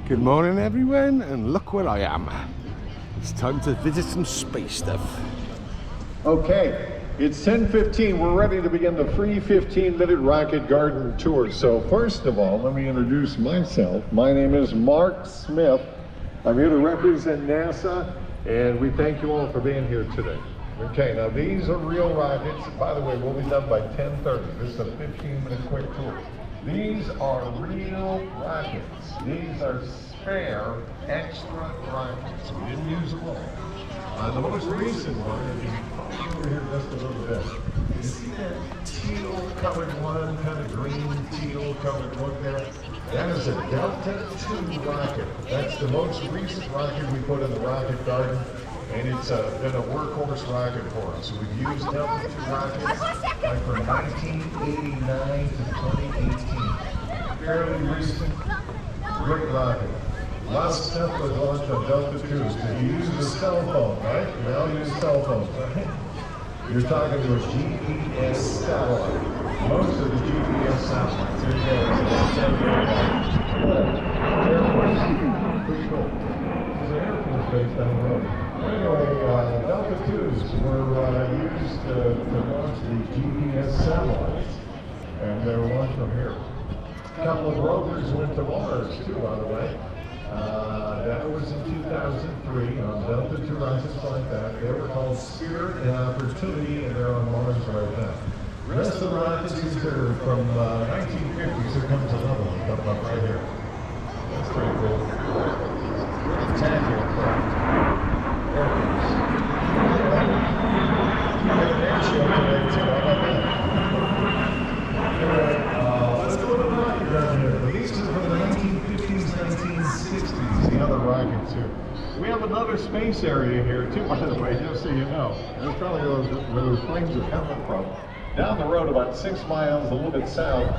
Good morning everyone, and look where I am. It's time to visit some space stuff. Okay, it's 10:15. We're ready to begin the free 15-minute rocket garden tour. So first of all, let me introduce myself. My name is Mark Smith. I'm here to represent NASA, and we thank you all for being here today. Okay, now these are real rockets. By the way, we'll be done by 10:30. This is a 15-minute quick tour. These are real rockets. These are spare extra rockets. We didn't use them all. The most recent one, if you come over here just a little bit, you see that teal-colored one, kind of green teal-colored one there? That is a Delta II rocket. That's the most recent rocket we put in the rocket garden, and it's been a workhorse rocket for us. So we've used Delta II rockets like from 1989 to 2018. Fairly recent, great rocket. A lot of stuff was launched on Delta IIs. If you use a cell phone, right? We all use cell phones, right? You're talking to a GPS satellite. Most of the GPS satellites, there you go. Air Force, pretty cool. There's an Air Force base down the road. Anyway, Delta IIs were used to launch the GPS satellites, and they were launched from here. A couple of rovers went to Mars too, by the way. That was in 2003 on Delta II rockets like that. They were called Spirit and Opportunity, and they're on Mars right now. The rest of the rockets are from 1950s. Here comes another one coming up right here. That's pretty cool. Spectacular craft. Air Force. We have an air show today too. How about that? Anyway, let's go to the rocket garden here. But these are from the 1950s, 1960s, the other rockets here. We have another space area here too, by the way, just so you know. That's probably where those planes are coming from. Down the road about 6 miles, a little bit south,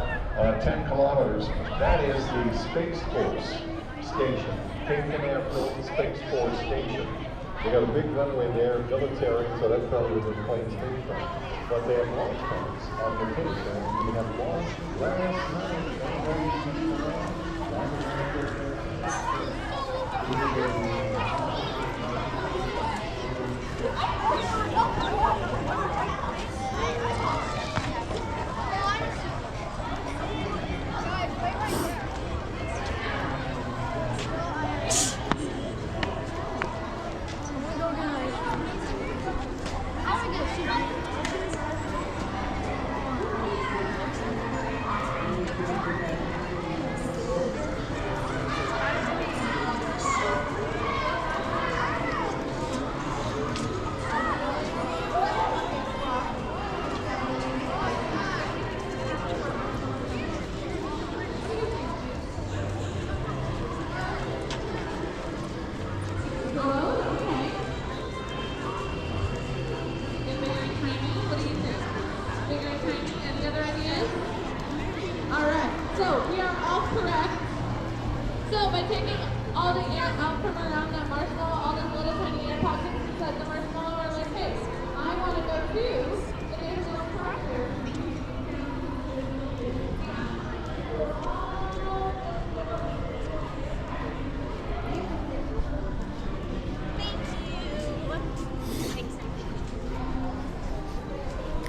10 kilometers, that is the Space Force Station. Cape Canaveral Space Force Station. They got a big runway there, military, so that's probably where the planes came from. But they have launch pads on location. We have launched last night. Everybody see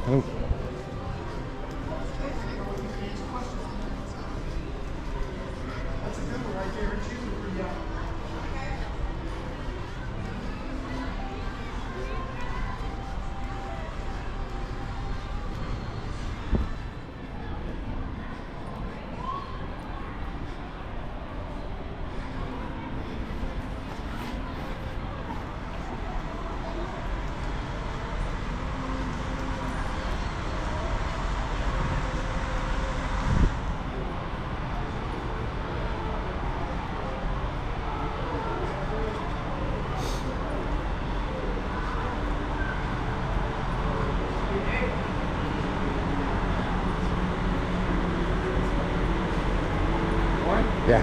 Oh. Yeah.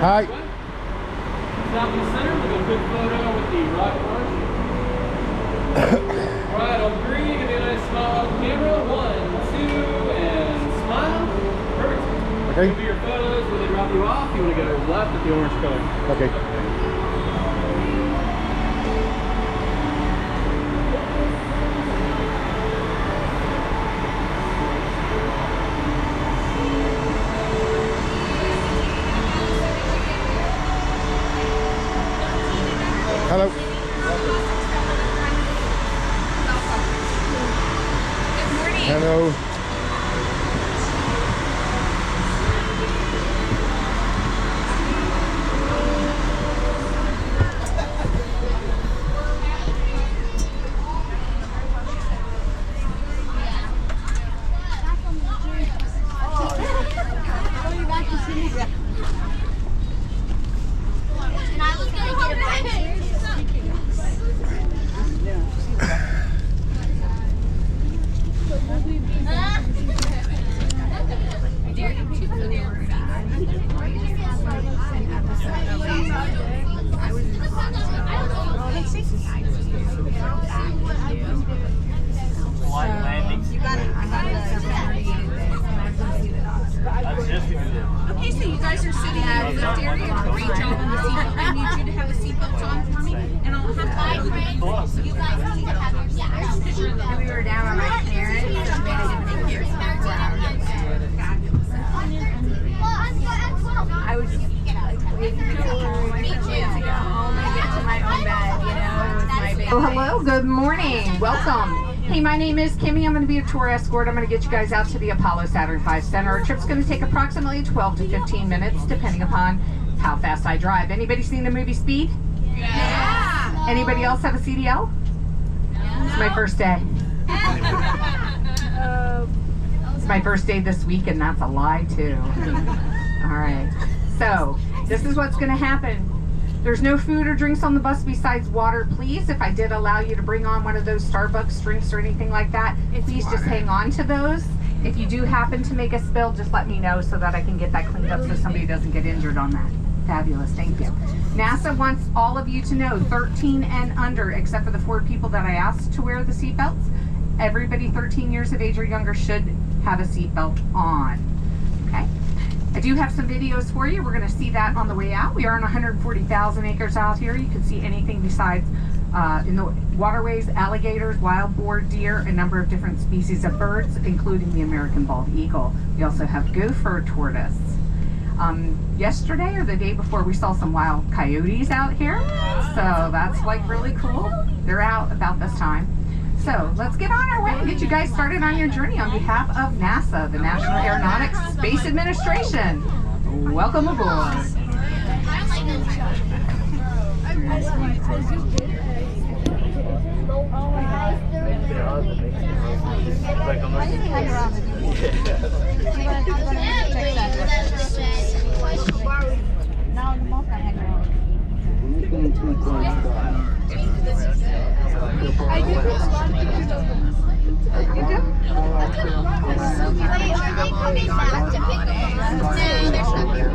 Hi. Stop in the center, we'll get a quick photo with the rocket launch. Alright, on 3, give me a nice smile on camera. 1, 2, and smile. Perfect. Okay. It'll be your photos when they drop you off. You want to go left at the orange color. Okay. Hello. Good morning. Hello. And I was gonna get a bite. Okay, so you guys are sitting in the lift area. Great job on the seatbelt. I need you to have a seatbelt on for me, and I'll have to you guys need to have your seatbelts because you're the We were down on my parents, so we didn't think here for 4 hours. I was like waiting to go home. I couldn't wait to go home and get to my own bed, you know, with my baby. Oh, hello, good morning, welcome. Hey, my name is Kimmy. I'm going to be a tour escort. I'm going to get you guys out to the Apollo Saturn V Center. Our trip's going to take approximately 12 to 15 minutes, depending upon how fast I drive. Anybody seen the movie Speed? Yeah. Anybody else have a CDL? It's my first day. It's my first day this week, and that's a lie, too. All right. So, this is what's going to happen. There's no food or drinks on the bus besides water, please. If I did allow you to bring on one of those Starbucks drinks or anything like that, please just hang on to those. If you do happen to make a spill, just let me know so that I can get that cleaned up so somebody doesn't get injured on that. Fabulous, thank you. NASA wants all of you to know, 13 and under, except for the 4 people that I asked to wear the seatbelts, everybody 13 years of age or younger should have a seatbelt on, okay? I do have some videos for you. We're going to see that on the way out. We are on 140,000 acres out here. You can see anything besides in the waterways, alligators, wild boar, deer, a number of different species of birds, including the American bald eagle. We also have gopher tortoise. Yesterday or the day before, we saw some wild coyotes out here. So that's like really cool. They're out about this time. So let's get on our way and get you guys started on your journey on behalf of NASA, the National Aeronautics Space Administration. Welcome aboard. I do. You do? Wait, are they coming back to pick us? No, there's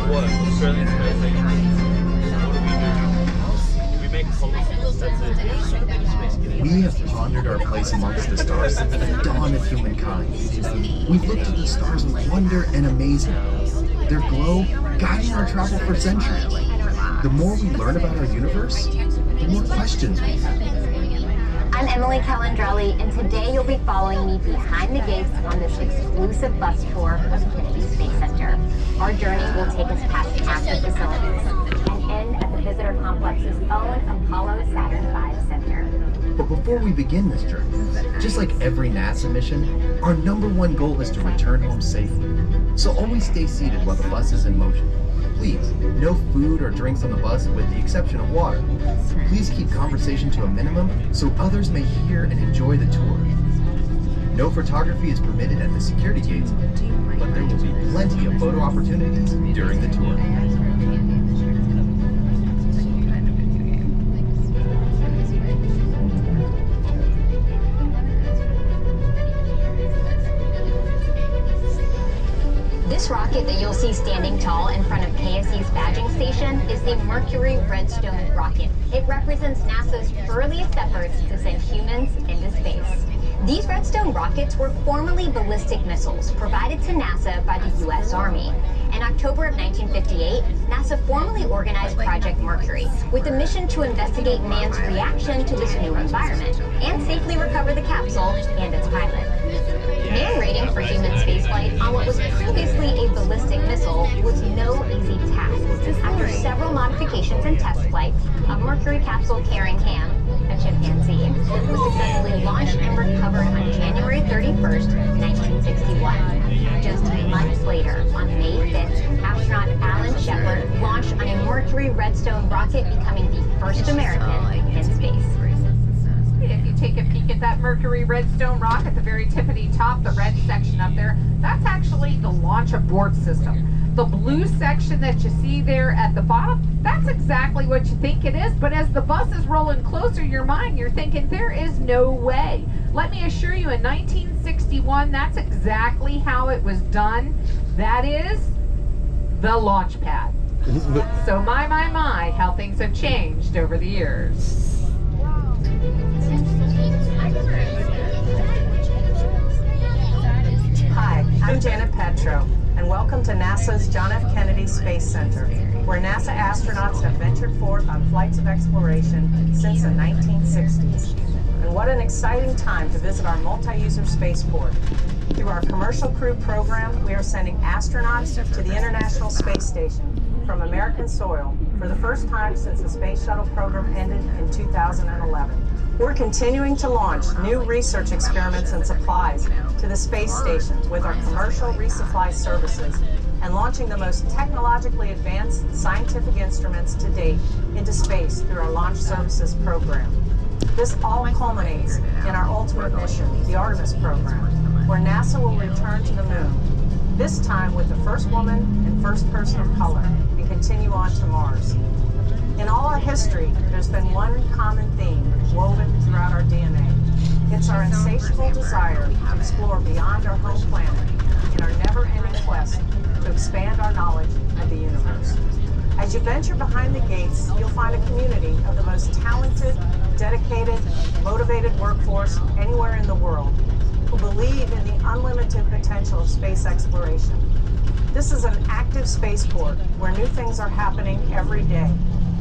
What? Australian space thing? What do we do? We make posts. That's it. We have pondered our place amongst the stars since the dawn of humankind. We've looked at the stars with wonder and amazement. Their glow guiding our travel for centuries. The more we learn about our universe, the more questions we have. I'm Emily Calandrelli, and today you'll be following me behind the gates on this exclusive bus tour of Kennedy Space Center. Our journey will take us past active facilities and end at the visitor complex's own Apollo Saturn V Center. But before we begin this journey, just like every NASA mission, our #1 goal is to return home safely. So always stay seated while the bus is in motion. Please, no food or drinks on the bus with the exception of water. Please keep conversation to a minimum so others may hear and enjoy the tour. No photography is permitted at the security gates, but there will be plenty of photo opportunities during the tour. This rocket that you'll see standing tall in front of KSU's badging station is the Mercury Redstone rocket. It represents NASA's earliest efforts to send humans into space. These Redstone rockets were formerly ballistic missiles provided to NASA by the U.S. Army. In October of 1958, NASA formally organized Project Mercury with a mission to investigate man's reaction to this new environment and safely recover the capsule and its pilot. Man rating for human spaceflight on what was previously a ballistic missile was no easy task. After several modifications and test flights, a Mercury capsule carrying Ham, a chimpanzee, was successfully launched and recovered on January 31st, 1961. Just months later, on May 5th, astronaut Alan Shepard launched on a Mercury Redstone rocket, becoming the first American in space. If you take a peek at that Mercury Redstone rock at the very tippity top, the red section up there, that's actually the launch abort system. The blue section that you see there at the bottom, that's exactly what you think it is, but as the bus is rolling closer to your mind, you're thinking there is no way. Let me assure you, in 1961, that's exactly how it was done. That is the launch pad. So my, how things have changed over the years. Hi, I'm Janet Petro, and welcome to NASA's John F. Kennedy Space Center, where NASA astronauts have ventured forth on flights of exploration since the 1960s. And what an exciting time to visit our multi-user spaceport. Through our Commercial Crew program, we are sending astronauts to the International Space Station from American soil for the first time since the Space Shuttle program ended in 2011. We're continuing to launch new research experiments and supplies to the space station with our commercial resupply services and launching the most technologically advanced scientific instruments to date into space through our launch services program. This all culminates in our ultimate mission, the Artemis program, where NASA will return to the moon, this time with the first woman and first person of color, and continue on to Mars. In all our history, there's been one common theme woven throughout our DNA. It's our insatiable desire to explore beyond our home planet in our never-ending quest to expand our knowledge of the universe. As you venture behind the gates, you'll find a community of the most talented, dedicated, motivated workforce anywhere in the world who believe in the unlimited potential of space exploration. This is an active spaceport where new things are happening every day.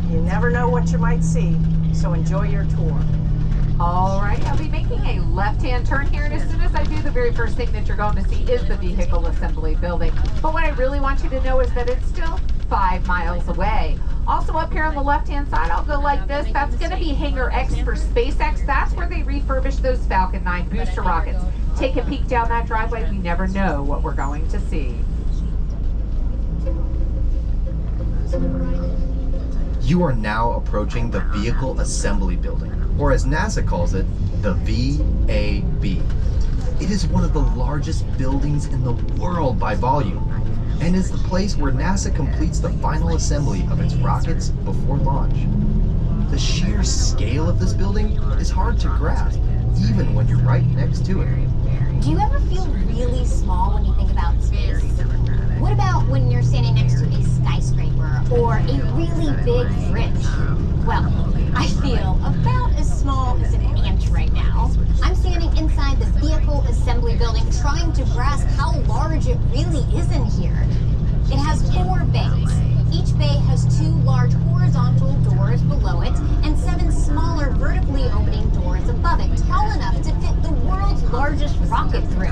You never know what you might see, so enjoy your tour. All right, I'll be making a left-hand turn here, and as soon as I do, the very first thing that you're going to see is the vehicle assembly building. But what I really want you to know is that it's still 5 miles away. Also up here on the left-hand side, I'll go like this. That's going to be Hangar X for SpaceX. That's where they refurbish those Falcon 9 booster rockets. Take a peek down that driveway. We never know what we're going to see. You are now approaching the Vehicle Assembly Building, or as NASA calls it, the VAB. It is one of the largest buildings in the world by volume, and is the place where NASA completes the final assembly of its rockets before launch. The sheer scale of this building is hard to grasp, even when you're right next to it. Do you ever feel really small when you think about space? What about when you're standing next to a skyscraper or a really big bridge? Well, I feel about as small as an ant right now. I'm standing inside the Vehicle Assembly Building trying to grasp how large it really is in here. It has 4 bays. Each bay has 2 large horizontal doors below it and 7 smaller vertically opening doors above it, tall enough to fit the world's largest rocket through.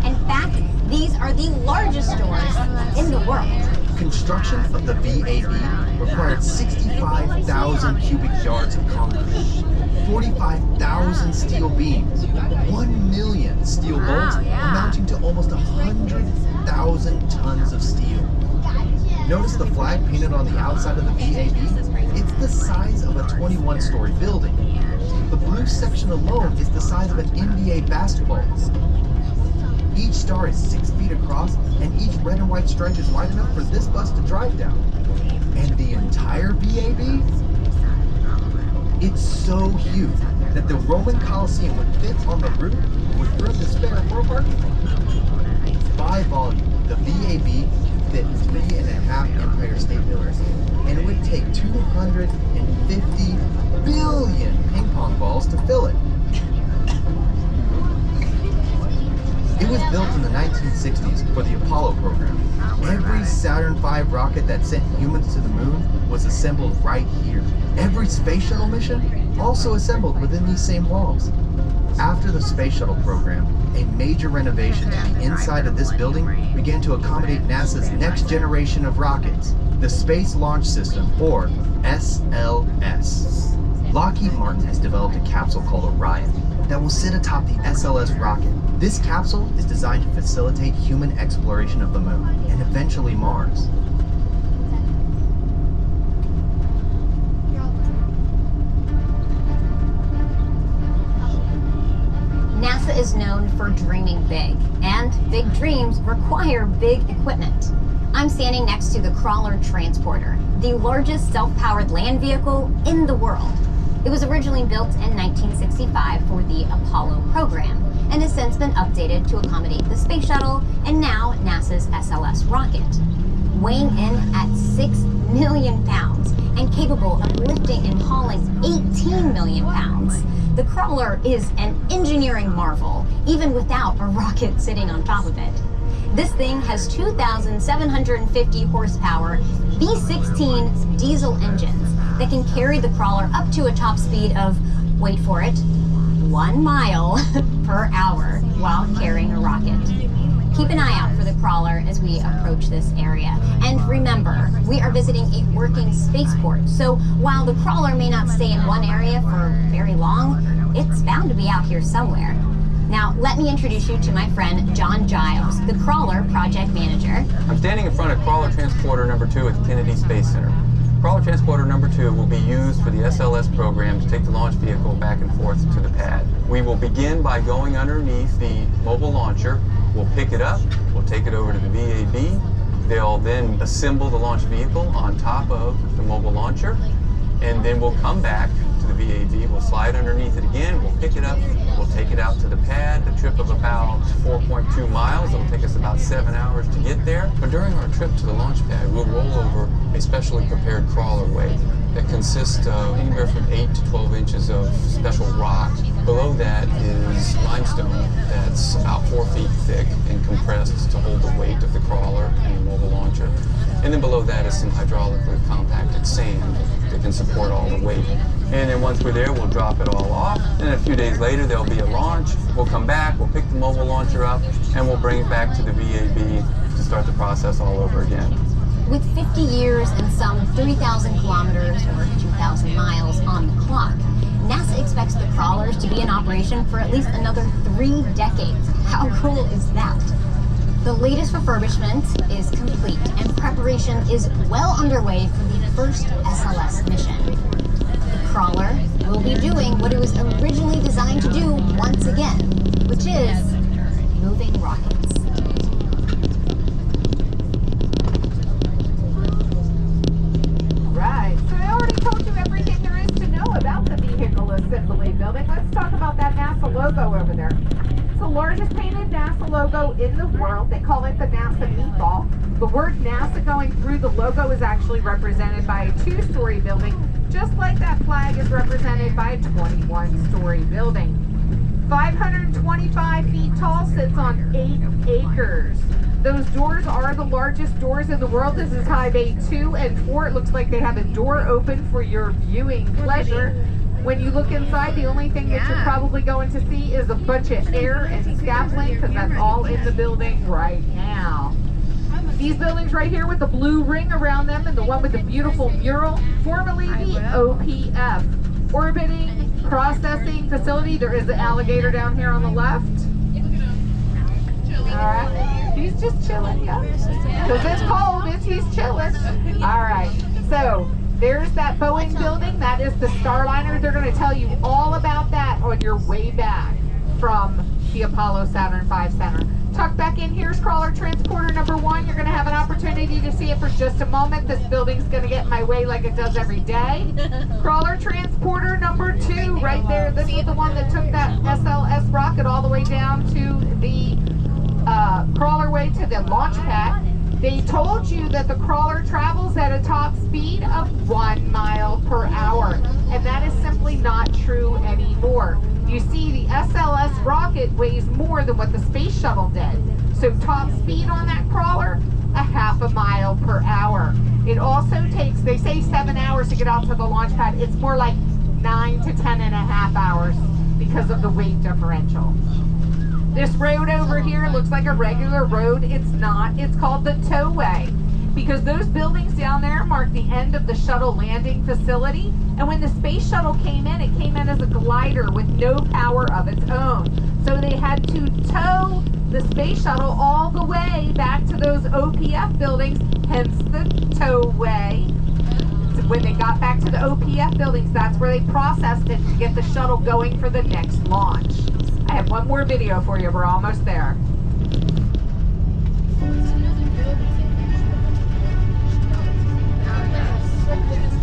In fact, these are the largest doors in the world. Construction of the VAB required 65,000 cubic yards of concrete, 45,000 steel beams, 1 million steel bolts, amounting to almost 100,000 tons of steel. Notice the flag painted on the outside of the VAB? It's the size of a 21-story building. The blue section alone is the size of an NBA basketball. Each star is 6 feet across, and each red and white stripe is wide enough for this bus to drive down. And the entire VAB? It's so huge that the Roman Colosseum would fit on the roof with room to spare for a parking lot. By volume, the VAB fit 3.5 Empire State Buildings, and it would take 250 billion ping pong balls to fill it. It was built in the 1960s for the Apollo program. Every Saturn V rocket that sent humans to the moon was assembled right here. Every space shuttle mission also assembled within these same walls. After the space shuttle program, a major renovation to the inside of this building began to accommodate NASA's next generation of rockets, the Space Launch System, or SLS. Lockheed Martin has developed a capsule called Orion that will sit atop the SLS rocket. This capsule is designed to facilitate human exploration of the moon and eventually Mars. NASA is known for dreaming big, and big dreams require big equipment. I'm standing next to the Crawler Transporter, the largest self-powered land vehicle in the world. It was originally built in 1965 for the Apollo program, and has since been updated to accommodate the space shuttle and now NASA's SLS rocket. Weighing in at 6 million pounds and capable of lifting and hauling 18 million pounds, the Crawler is an engineering marvel, even without a rocket sitting on top of it. This thing has 2,750 horsepower V16 diesel engines that can carry the Crawler up to a top speed of, wait for it, 1 mile per hour while carrying a rocket. Keep an eye out for the Crawler as we approach this area. And remember, we are visiting a working spaceport, so while the Crawler may not stay in one area for very long, it's bound to be out here somewhere. Now, let me introduce you to my friend, John Giles, the Crawler project manager. I'm standing in front of Crawler Transporter number 2 at the Kennedy Space Center. Crawler Transporter number 2 will be used for the SLS program to take the launch vehicle back and forth to the pad. We will begin by going underneath the mobile launcher. We'll pick it up, we'll take it over to the VAB. They'll then assemble the launch vehicle on top of the mobile launcher, and then we'll come back to the VAB. We'll slide underneath it again, we'll pick it up, we'll take it out to the pad, a trip of about 4.2 miles. It'll take us about 7 hours to get there. But during our trip to the launch pad, we'll roll over a specially prepared crawler way that consists of anywhere from 8 to 12 inches of special rock. Below that is limestone that's about 4 feet thick and compressed to hold the weight of the crawler and the mobile launcher. And then below that is some hydraulically compacted sand that can support all the weight. And then once we're there, we'll drop it all off. And a few days later, there'll be a launch. We'll come back, we'll pick the mobile launcher up, and we'll bring it back to the VAB to start the process all over again. With 50 years and some 3,000 kilometers or 2,000 miles on the clock, NASA expects the crawlers to be in operation for at least another 3 decades. How cool is that? The latest refurbishment is complete and preparation is well underway for the first SLS mission. The crawler will be doing what it was originally designed to do once again, which is moving rockets. Right, so I already told you everything there is to know about the vehicle assembly building. Let's talk about that NASA logo over there. It's the largest painted NASA logo in the world. They call it the NASA meatball. The word NASA going through the logo is actually represented by a 2-story building, just like that flag is represented by a 21-story building. 525 feet tall, sits on 8 acres. Those doors are the largest doors in the world. This is high bay 2 and 4. It looks like they have a door open for your viewing pleasure. When you look inside, the only thing that you're probably going to see is a bunch of air and scaffolding, because that's all in the building right now. These buildings right here with the blue ring around them and the one with the beautiful mural, formerly the OPF, Orbiting Processing Facility. There is the alligator down here on the left. All right, he's just chilling, yeah. Because it's cold, he's chilling. All right, so there's that Boeing building. That is the Starliner. They're going to tell you all about that on your way back from the Apollo Saturn V Center. Tucked back in here is Crawler Transporter number 1. You're going to have an opportunity to see it for just a moment. This building's going to get in my way like it does every day. Crawler Transporter number 2 right there. This is the one that took that SLS rocket all the way down to the crawler way to the launch pad. They told you that the crawler travels at a top speed of 1 mile per hour, and that is simply not true anymore. You see, the SLS rocket weighs more than what the space shuttle did. So top speed on that crawler, a 0.5 mile per hour. It also takes, they say 7 hours to get out to the launch pad. It's more like 9 to 10.5 hours because of the weight differential. This road over here looks like a regular road. It's not. It's called the towway because those buildings down there mark the end of the shuttle landing facility. And when the space shuttle came in, it came in as a glider with no power of its own. So they had to tow the space shuttle all the way back to those OPF buildings, hence the towway. When they got back to the OPF buildings, that's where they processed it to get the shuttle going for the next launch. I have one more video for you. We're almost there.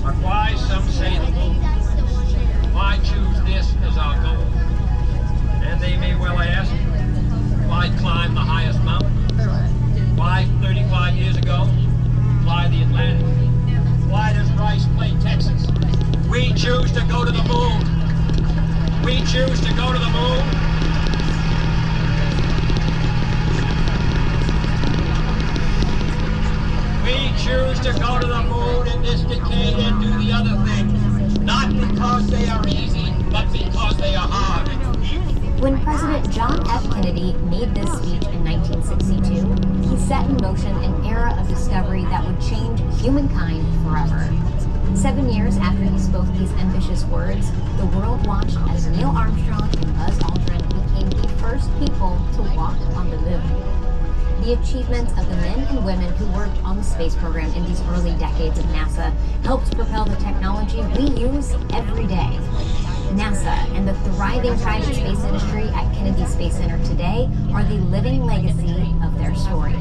But why, some say, the moon? Why choose this as our goal? And they may well ask, why climb the highest mountain? Why 35 years ago fly the Atlantic? Why does Rice play Texas? We choose to go to the moon. We choose to go to the moon. We choose to go to the moon in this decade and do the other things, not because they are easy, but because they are hard. When President John F. Kennedy made this speech in 1962, he set in motion an era of discovery that would change humankind forever. 7 years after he spoke these ambitious words, the world watched as Neil Armstrong and Buzz Aldrin became the first people to walk on the moon. The achievements of the men and women who worked on the space program in these early decades of NASA helped propel the technology we use every day. NASA and the thriving private space industry at Kennedy Space Center today are the living legacy of their story.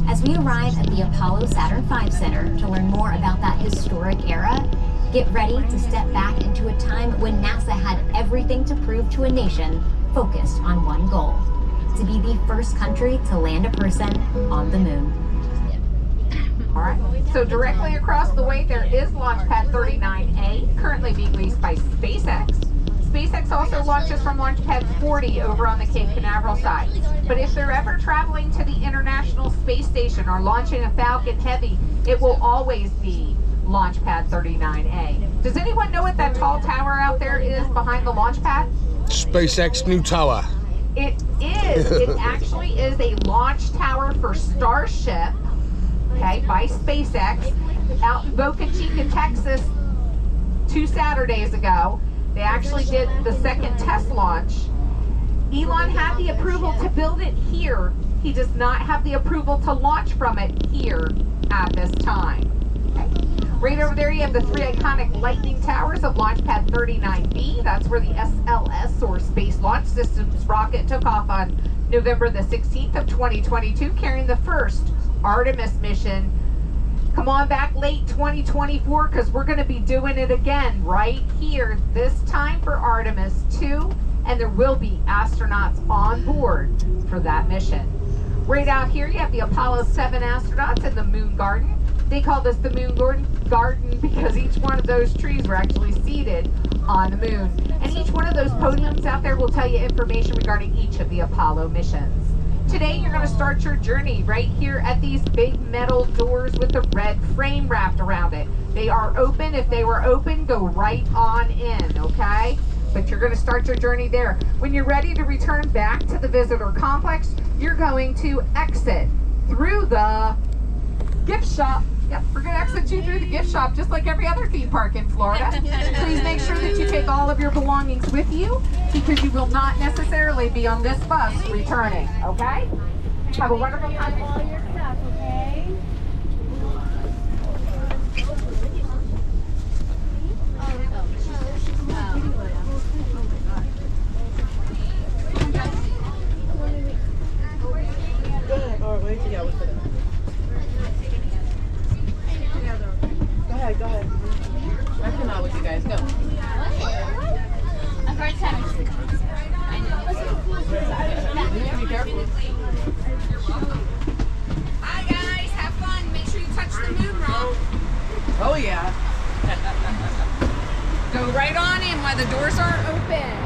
As we arrive at the Apollo Saturn V Center to learn more about that historic era, get ready to step back into a time when NASA had everything to prove to a nation focused on one goal: to be the first country to land a person on the moon. All right, so directly across the way there is Launch Pad 39A, currently being leased by SpaceX. SpaceX also launches from Launch Pad 40 over on the Cape Canaveral side. But if they're ever traveling to the International Space Station or launching a Falcon Heavy, it will always be Launch Pad 39A. Does anyone know what that tall tower out there is behind the launch pad? SpaceX new tower. It is. It actually is a launch tower for Starship, okay, by SpaceX, out in Boca Chica, Texas, 2 Saturdays ago. They actually did the second test launch. Elon had the approval to build it here. He does not have the approval to launch from it here at this time. Okay. Right over there you have the 3 iconic lightning towers of Launch Pad 39B. That's where the SLS, or Space Launch Systems rocket, took off on November the 16th of 2022, carrying the first Artemis mission. Come on back late 2024, because we're going to be doing it again right here, this time for Artemis 2, and there will be astronauts on board for that mission. Right out here you have the Apollo 7 astronauts in the Moon Garden. They call this the Moon Garden because each one of those trees were actually seated on the moon. And each one of those podiums out there will tell you information regarding each of the Apollo missions. Today you're going to start your journey right here at these big metal doors with the red frame wrapped around it. They are open. If they were open, go right on in, okay? But you're going to start your journey there. When you're ready to return back to the visitor complex, you're going to exit through the gift shop. Yep, we're going to exit you through the gift shop just like every other theme park in Florida. Please make sure that you take all of your belongings with you, because you will not necessarily be on this bus returning, okay? Have a wonderful time. All your stuff, okay? Go ahead. I can out with you guys. Go. I'm first time. I know. Be careful. Hi guys, The doors aren't open.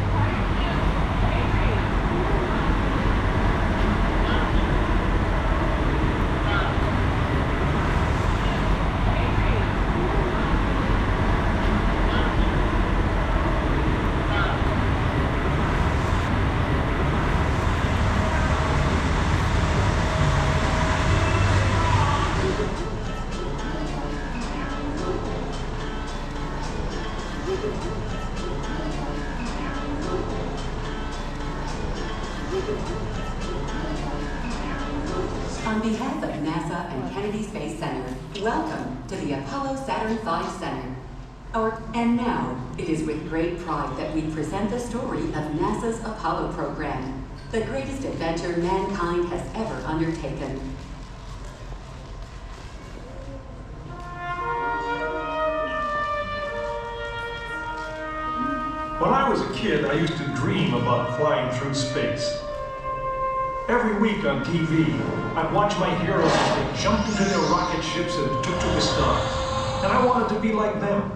On behalf of NASA and Kennedy Space Center, welcome to the Apollo Saturn V Center. And now, it is with great pride that we present the story of NASA's Apollo program, the greatest adventure mankind has ever undertaken. When I was a kid, I used to dream about flying through space. Every week on TV, I'd watch my heroes as they jumped into their rocket ships and took to the stars. And I wanted to be like them.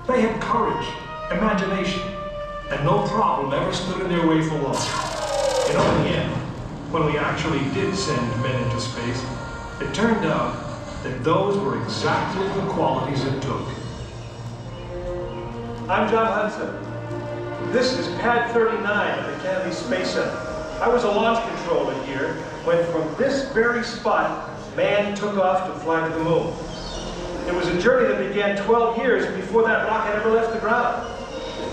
They had courage, imagination, and no problem ever stood in their way for long. You know, in the end, when we actually did send men into space, it turned out that those were exactly the qualities it took. I'm John Hudson. This is Pad 39 at the Kennedy Space Center. I was a launch controller here when from this very spot, man took off to fly to the moon. It was a journey that began 12 years before that rocket ever left the ground.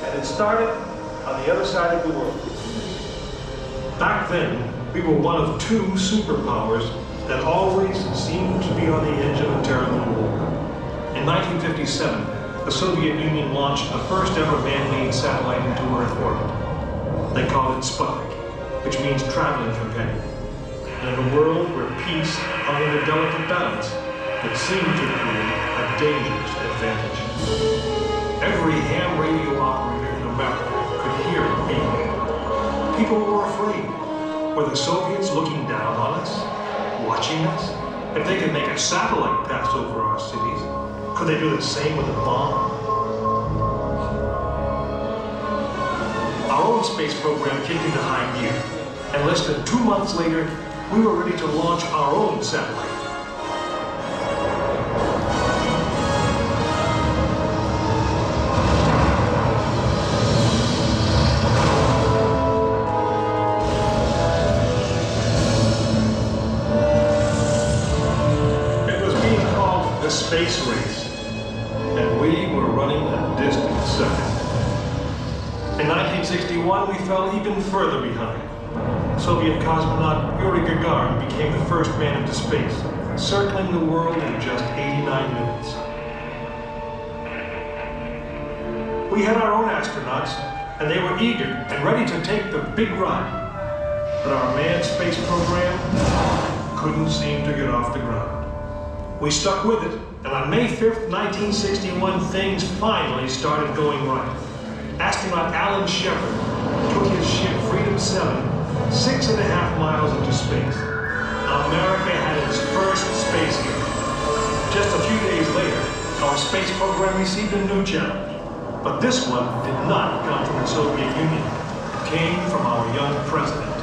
And it started on the other side of the world. Back then, we were one of two superpowers that always seemed to be on the edge of a terrible war. In 1957, the Soviet Union launched the first ever man-made satellite into Earth orbit. They called it Sputnik, which means traveling companion. And in a world where peace hung in a delicate balance, it seemed to create a dangerous advantage. Every ham radio operator in America could hear it beeping. People were afraid. Were the Soviets looking down on us, watching us? If they could make a satellite pass over our cities, could they do the same with a bomb? Our own space program kicked into high gear, and less than 2 months later, we were ready to launch our own satellite. It was being called the space race, and we were running a distant second. In 1961, we fell even further behind. Soviet cosmonaut Yuri Gagarin became the first man into space, circling the world in just 89 minutes. We had our own astronauts, and they were eager and ready to take the big ride. But our manned space program couldn't seem to get off the ground. We stuck with it, and on May 5th, 1961, things finally started going right. Astronaut Alan Shepard took his ship Freedom 7 6.5 miles into space. America had its first space hero. Just a few days later, our space program received a new challenge. But this one did not come from the Soviet Union. It came from our young president.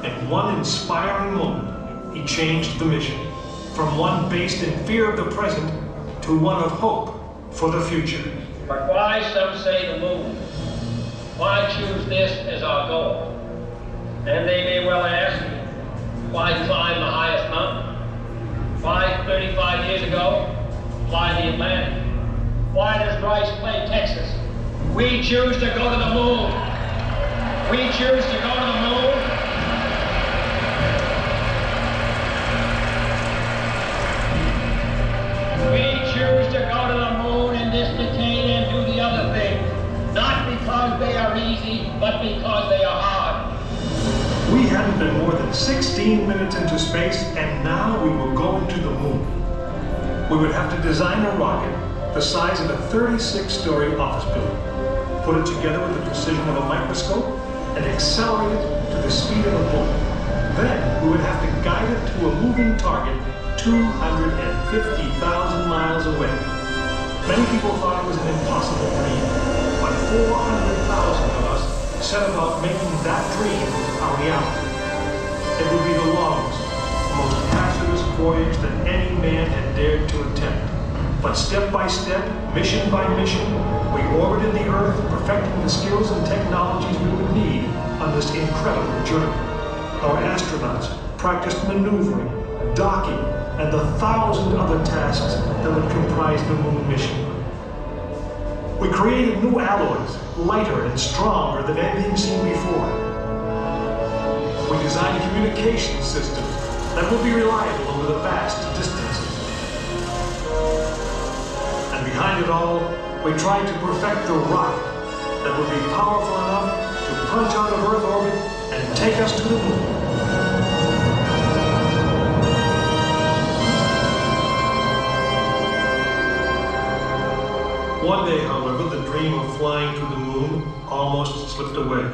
In one inspiring moment, he changed the mission from one based in fear of the present to one of hope for the future. But why, some say, the moon? Why choose this as our goal? And they may well ask, why climb the highest mountain? Why, 35 years ago, fly the Atlantic? Why does Rice play Texas? We choose to go to the moon. We choose to go to the moon. We choose to go to the moon in this decade and do the other thing. Not because they are easy, but because they are hard. We hadn't been more than 16 minutes into space, and now we were going to the moon. We would have to design a rocket the size of a 36-story office building, put it together with the precision of a microscope, and accelerate it to the speed of a bullet. Then we would have to guide it to a moving target 250,000 miles away. Many people thought it was an impossible dream. but 400,000 of us set about making that dream a reality. It would be the longest, most hazardous voyage that any man had dared to attempt. But step by step, mission by mission, we orbited the Earth, perfecting the skills and technologies we would need on this incredible journey. Our astronauts practiced maneuvering, docking, and the 1,000 other tasks that would comprise the moon mission. We created new alloys, lighter and stronger than anything seen before. We designed communication systems that would be reliable over the vast distances. And behind it all, we tried to perfect the rocket that would be powerful enough to punch out of Earth orbit and take us to the moon. One day, however, the dream of flying to the moon almost slipped away.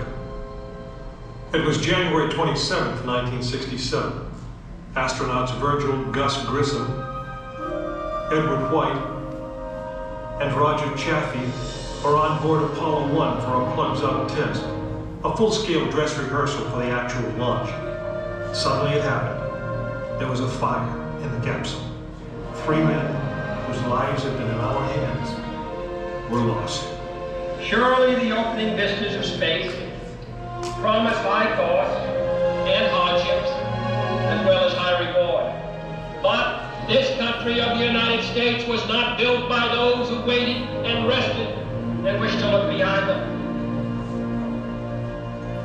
It was January 27th, 1967. Astronauts Virgil Gus Grissom, Edward White, and Roger Chaffee were on board Apollo 1 for a plugs-out test, a full-scale dress rehearsal for the actual launch. Suddenly it happened. There was a fire in the capsule. 3 men whose lives had been in our hands were lost. Surely the opening vistas of space promise high costs and hardships, as well as high reward. But this country of the United States was not built by those who waited and rested and wished to look behind them.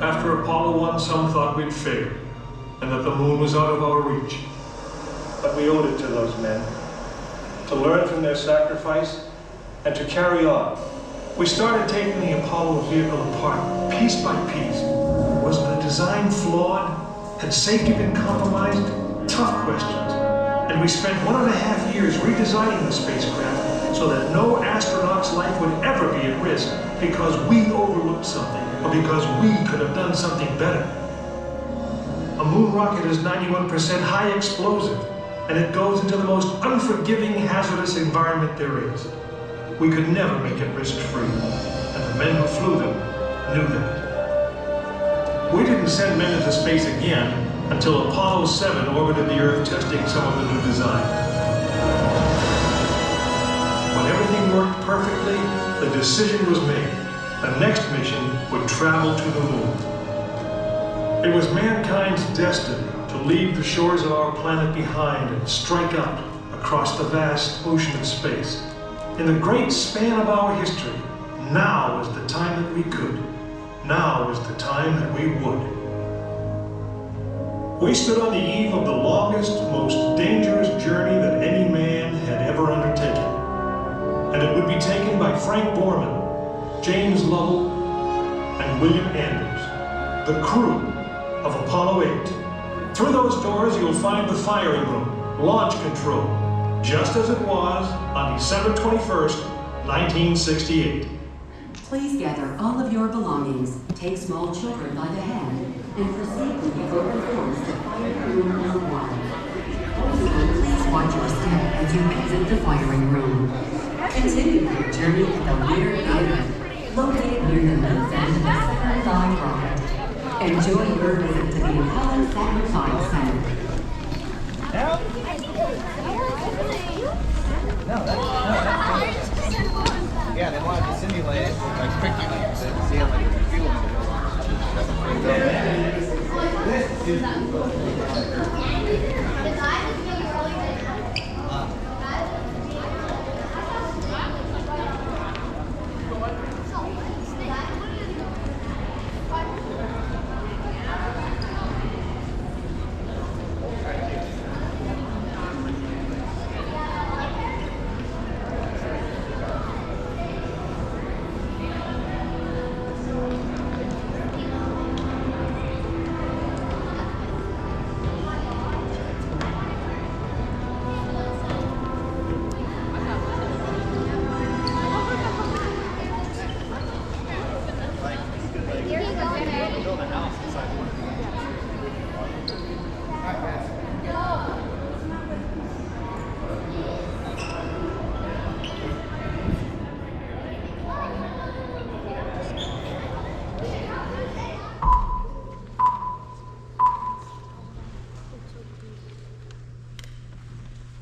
After Apollo 1, some thought we'd failed and that the moon was out of our reach. But we owed it to those men to learn from their sacrifice and to carry on. We started taking the Apollo vehicle apart, piece by piece. Was the design flawed? Had safety been compromised? Tough questions. And we spent 1.5 years redesigning the spacecraft so that no astronaut's life would ever be at risk because we overlooked something or because we could have done something better. A moon rocket is 91% high explosive, and it goes into the most unforgiving, hazardous environment there is. We could never make it risk-free, and the men who flew them knew that. We didn't send men into space again until Apollo 7 orbited the Earth testing some of the new design. When everything worked perfectly, the decision was made. The next mission would travel to the moon. It was mankind's destiny to leave the shores of our planet behind and strike out across the vast ocean of space. In the great span of our history, now is the time that we could. Now is the time that we would. We stood on the eve of the longest, most dangerous journey that any man had ever undertaken. And it would be taken by Frank Borman, James Lovell, and William Anders, the crew of Apollo 8. Through those doors, you'll find the firing room, launch control, just as it was on December 21st, 1968. Please gather all of your belongings, take small children by the hand, and proceed with the open doors to firing room number 1. Also, please watch your step as you exit the firing room. Continue your journey at the Lear Theater, located near the north end of the Saturn V rocket. Enjoy your visit to the Apollo Saturn V Center. Yeah, they wanted to simulate it like quickly, see how like fuel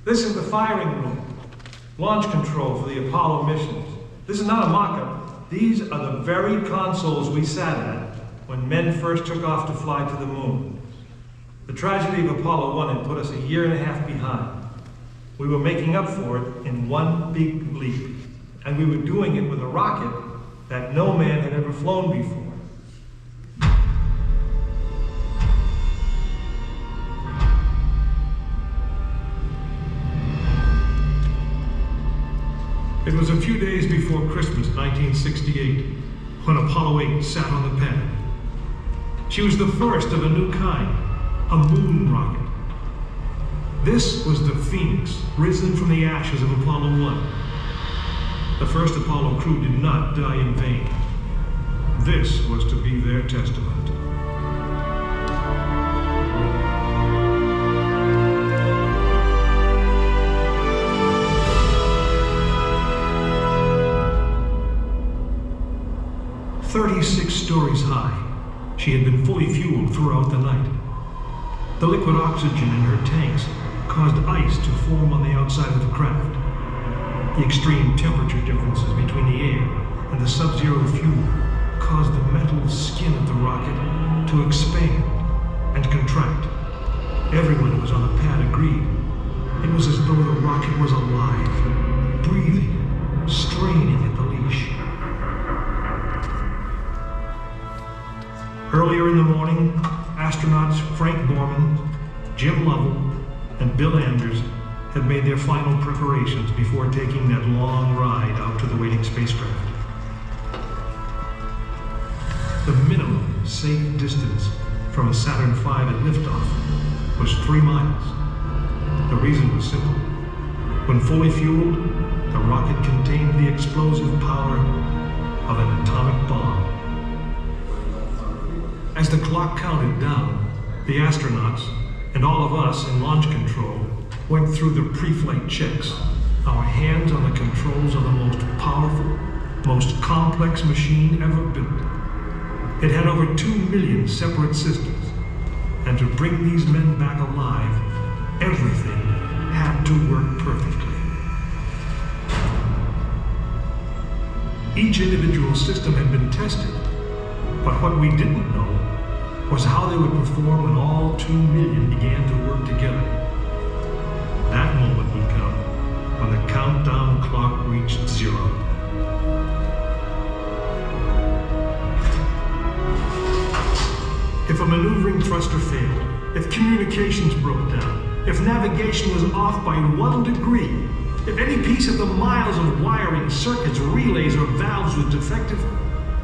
This is the firing room, launch control for the Apollo missions. This is not a mock-up. These are the very consoles we sat at when men first took off to fly to the moon. The tragedy of Apollo 1 had put us a year and a half behind. We were making up for it in one big leap, and we were doing it with a rocket that no man had ever flown before. It was a few days before Christmas, 1968, when Apollo 8 sat on the pad. She was the first of a new kind, a moon rocket. This was the Phoenix, risen from the ashes of Apollo 1. The first Apollo crew did not die in vain. This was to be their testament. "36 stories high, she had been fully fueled throughout the night. The liquid oxygen in her tanks caused ice to form on the outside of the craft. The extreme temperature differences between the air and the sub-zero fuel caused the metal skin of the rocket to expand and contract. Everyone who was on the pad agreed. It was as though the rocket was alive, breathing, straining at the leash. Earlier in the morning, astronauts Frank Borman, Jim Lovell, and Bill Anders had made their final preparations before taking that long ride out to the waiting spacecraft. The minimum safe distance from a Saturn V at liftoff was 3 miles. The reason was simple. When fully fueled, the rocket contained the explosive power of an atomic bomb. As the clock counted down, the astronauts and all of us in launch control went through the pre-flight checks. Our hands on the controls of the most powerful, most complex machine ever built. It had over 2 million separate systems, and to bring these men back alive, everything had to work perfectly. Each individual system had been tested, but what we didn't know was how they would perform when all 2 million began to work together. That moment would come when the countdown clock reached 0. If a maneuvering thruster failed, if communications broke down, if navigation was off by 1 degree, if any piece of the miles of wiring, circuits, relays, or valves was defective,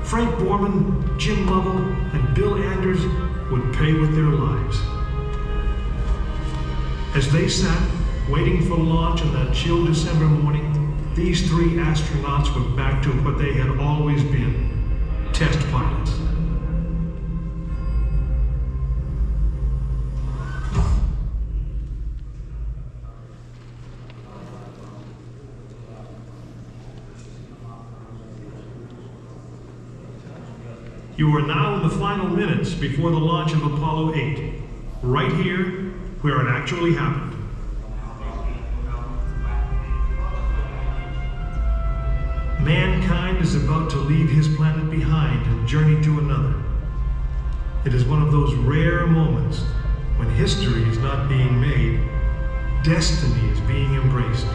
Frank Borman, Jim Lovell, and Bill Anders would pay with their lives. As they sat, waiting for launch on that chill December morning, these 3 astronauts were back to what they had always been, test pilots. You are now in the final minutes before the launch of Apollo 8, right here where it actually happened. Mankind is about to leave his planet behind and journey to another. It is one of those rare moments when history is not being made, destiny is being embraced.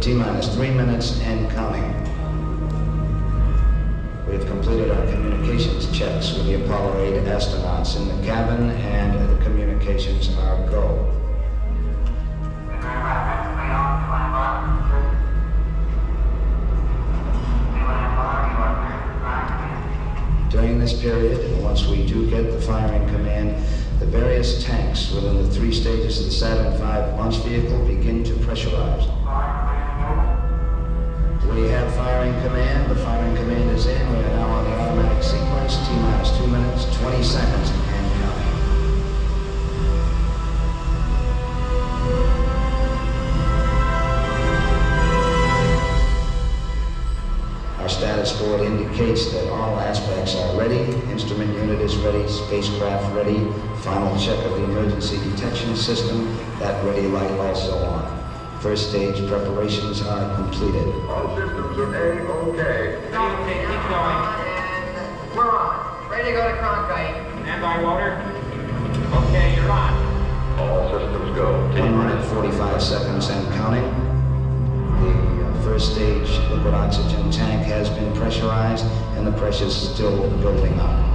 T-minus 3 minutes and counting. We have completed our communications checks with the Apollo 8 astronauts in the cabin, and the communications are go. During this period, once we do get the firing command, the various tanks within the 3 stages of the Saturn V launch vehicle begin to pressurize. We have firing command. The firing command is in. We are now on the automatic sequence. T-minus 2 minutes, 20 seconds, and counting. Our status board indicates that all aspects are ready. Instrument unit is ready, spacecraft ready, final check of the emergency detection system, that ready light also on. First stage preparations are completed. All systems are A-OK. Okay, keep going. And we're on. Ready to go to Cronkite. Stand by, Walter. Okay, you're on. All systems go. 1 minute, 45 seconds and counting. The first stage liquid oxygen tank has been pressurized and the pressure's still building up.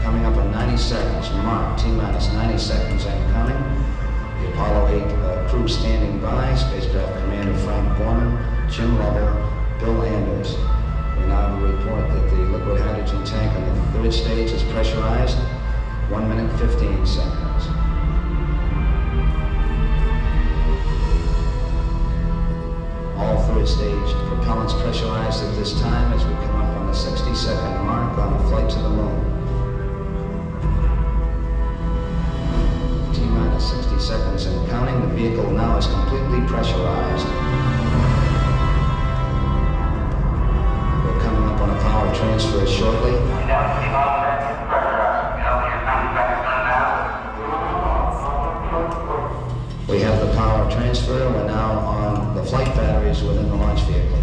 Coming up in 90 seconds, mark, T-minus 90 seconds and counting. The Apollo 8 crew standing by, spacecraft commander Frank Borman, Jim Lovell, Bill Anders. We now report that the liquid hydrogen tank on the 3rd stage is pressurized, 1 minute, 15 seconds. All 3rd stage propellants pressurized at this time as we come up on the 60-second mark on the flight to the moon. T-minus 60 seconds and counting. The vehicle now is completely pressurized. We're coming up on a power transfer shortly. We have the power transfer. We're now on the flight batteries within the launch vehicle.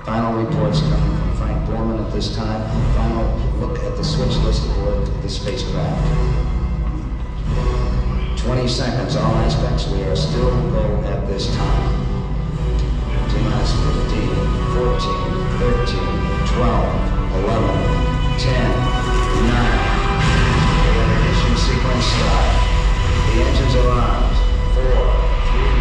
Final reports coming from Frank Borman at this time. Final look at the switch list aboard the spacecraft. 20 seconds, all aspects. We are still go at this time. T-minus 15, 14, 13, 12, 11, 10, 9. The ignition sequence start. The engines are armed. 4, 3,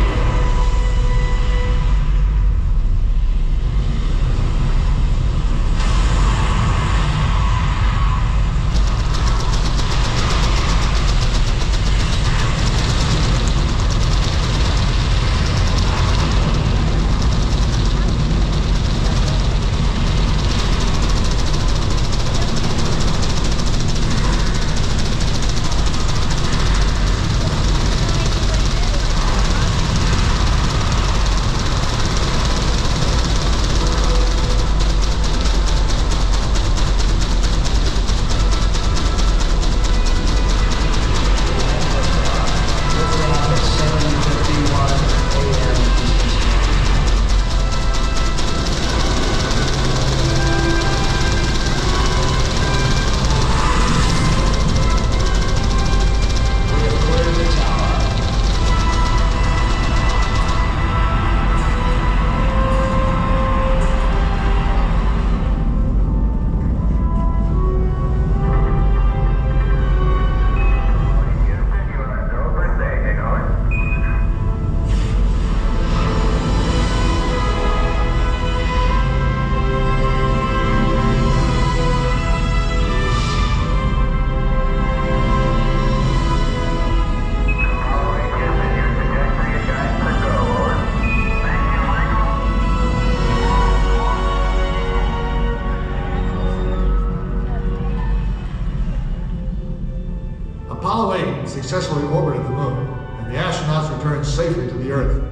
Apollo 8 successfully orbited the moon, and the astronauts returned safely to the Earth.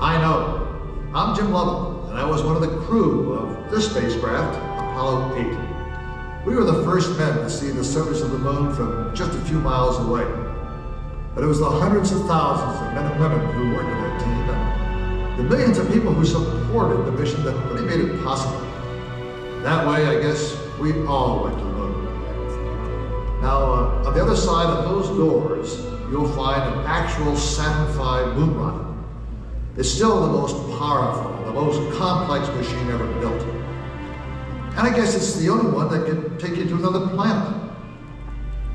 I know. I'm Jim Lovell, and I was one of the crew of this spacecraft, Apollo 8. We were the first men to see the surface of the moon from just a few miles away. But it was the hundreds of thousands of men and women who worked in that team, and the millions of people who supported the mission that really made it possible. That way, I guess, we all went to the moon. Now, on the other side of those doors, you'll find an actual Saturn V moon rocket. It's still the most powerful, the most complex machine ever built. And I guess it's the only one that can take you to another planet.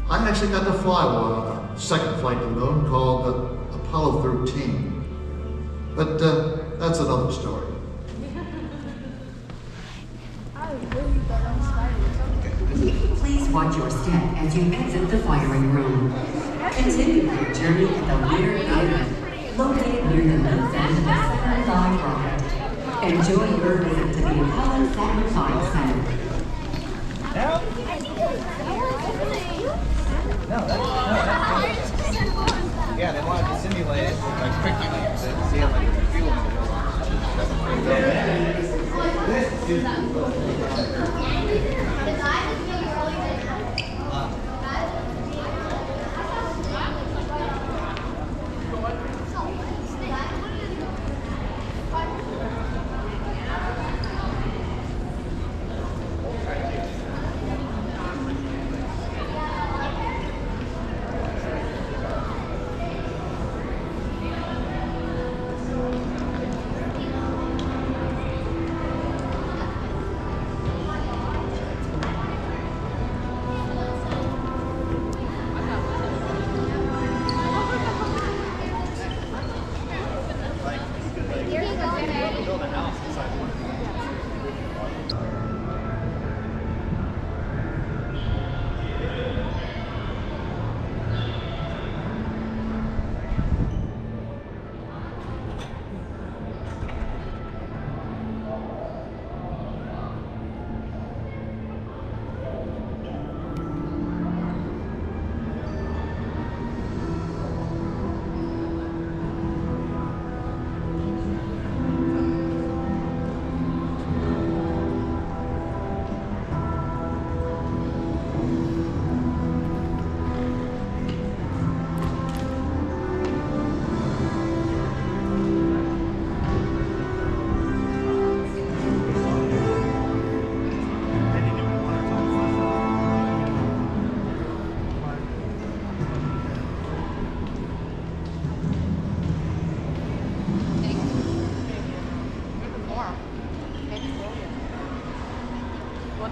I actually got to fly one on a second flight to the moon called Apollo 13. But that's another story. Please watch your step as you exit the firing room. Continue your journey at the Lunar Island, located near the north end of the Saturn V rocket. Enjoy your visit to the Apollo Saturn V Center. Yeah, they wanted to simulate it like quick units to see how like the fuel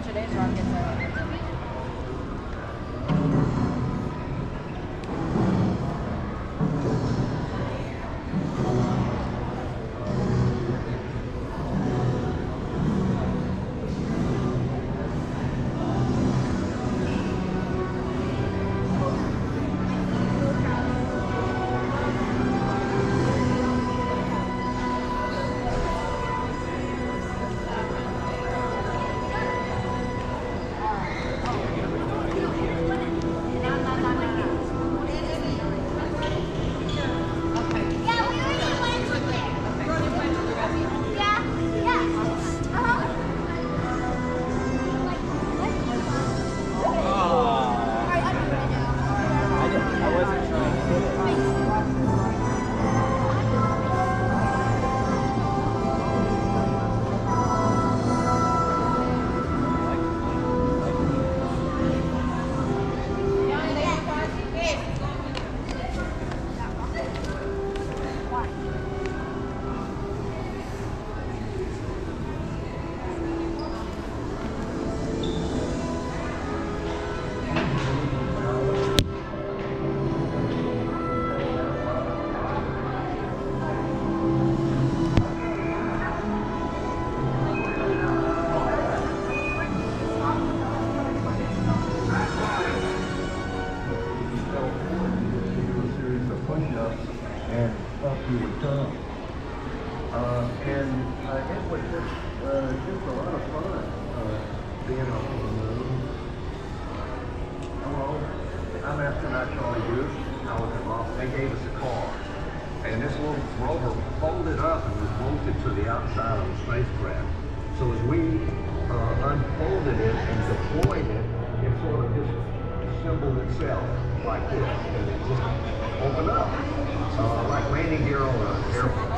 Today's rockets are. Just a lot of fun being on the moon. Hello, I'm astronaut Charlie Goose. I was at Los. They gave us a car, and this little rover folded up and was bolted to the outside of the spacecraft. So as we unfolded it and deployed it, it sort of just assembled itself like this, and it just opened up, like landing gear on an airplane.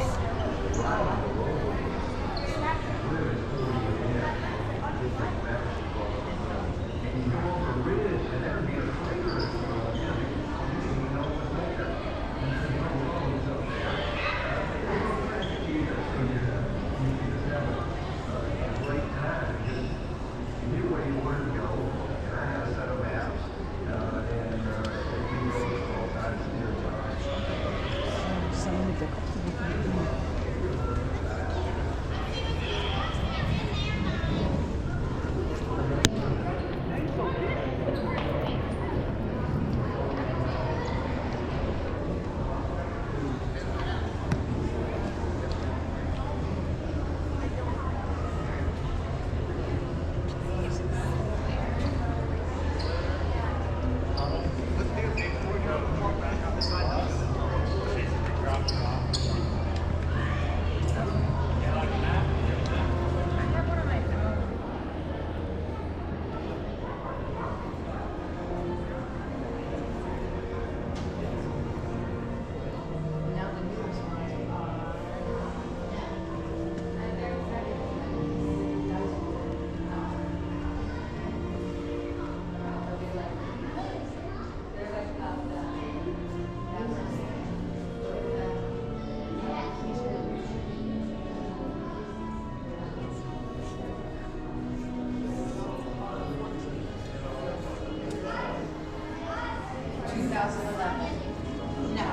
2011. No.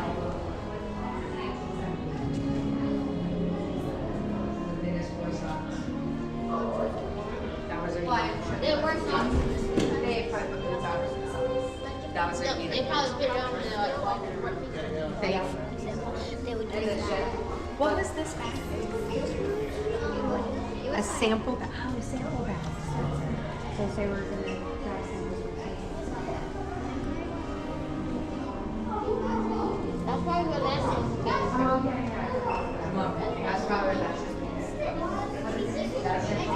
That was their They were not. They probably put those out. That was their They probably put it on the They would do that. What was this bag? A sample bag. Oh, a sample bag. So say we're gonna grab samples. That's probably what that That's probably that. I think I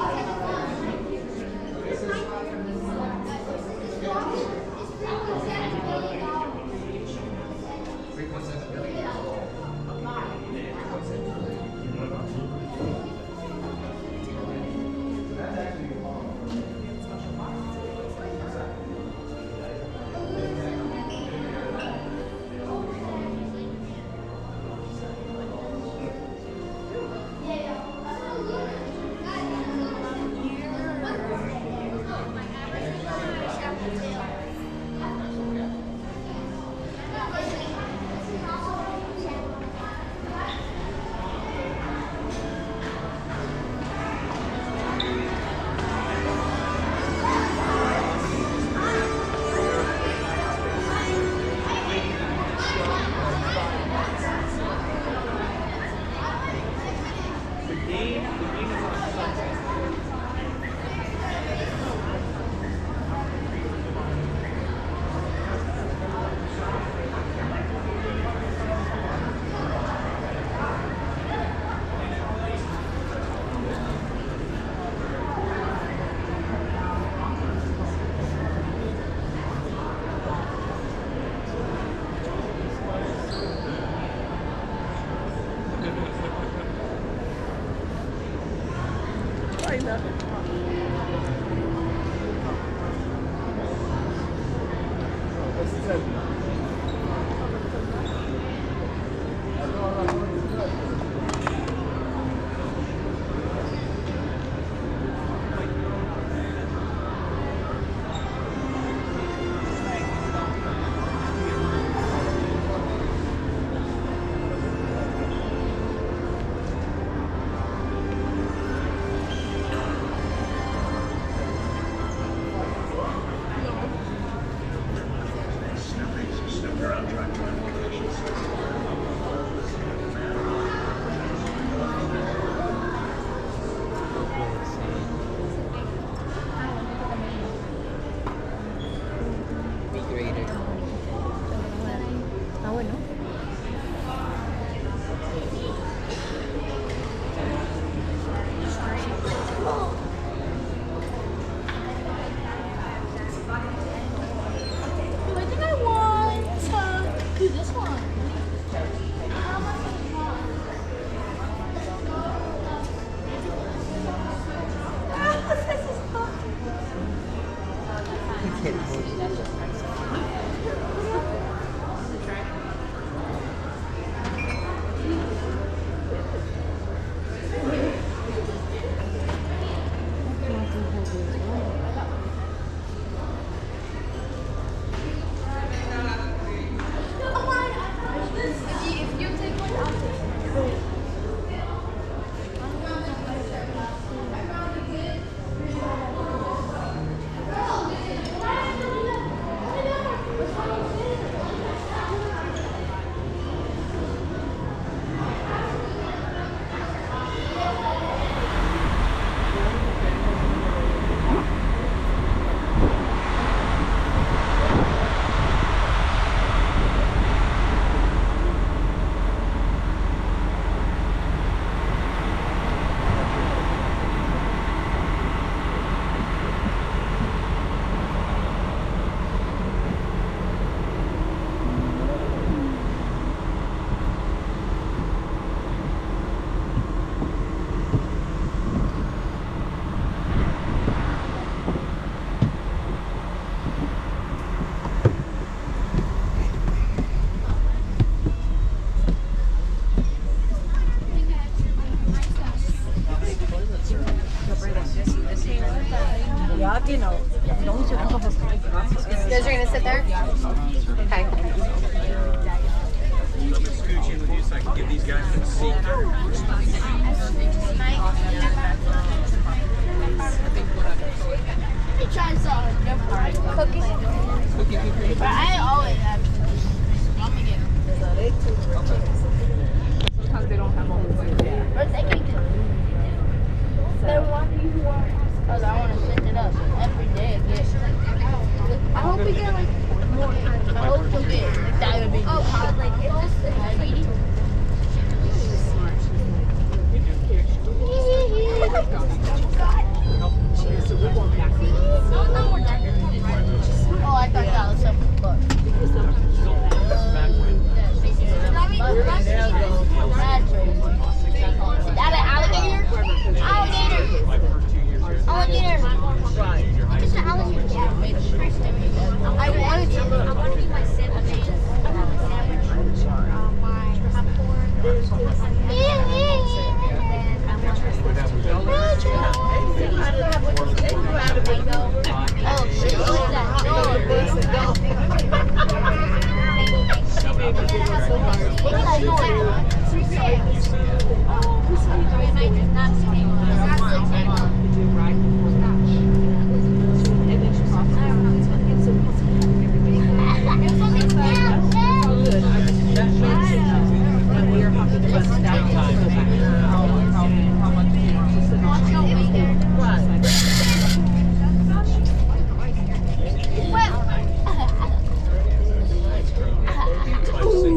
want to do this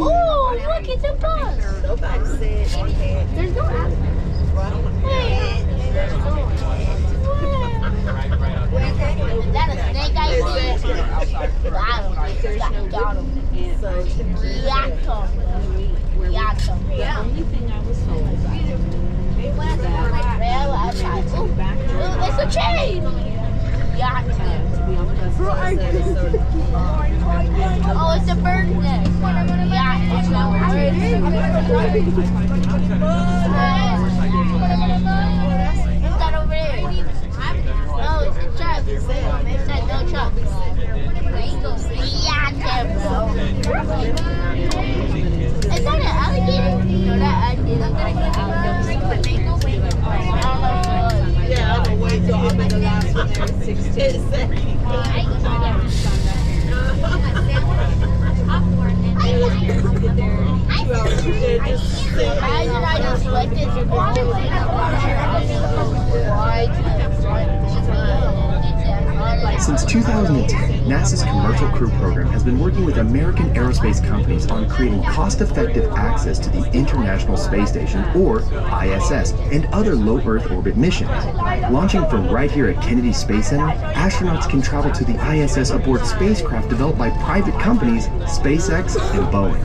Oh, look, it's a bus. Nobody said there's no app. Hey. Is that a snake I see? I don't know. Got him. The only thing I was told about it. Ooh, it's a chain. Oh, it's a bird's nest. What's that over there? Oh, it's a truck. It said no trucks. Is that an alligator? No, that alligator. Yeah, I'm gonna wait till I'm in the last one there in 6 seconds. Imagine I just let this Since 2010, NASA's Commercial Crew Program has been working with American aerospace companies on creating cost-effective access to the International Space Station, or ISS, and other low Earth orbit missions. Launching from right here at Kennedy Space Center, astronauts can travel to the ISS aboard spacecraft developed by private companies SpaceX and Boeing.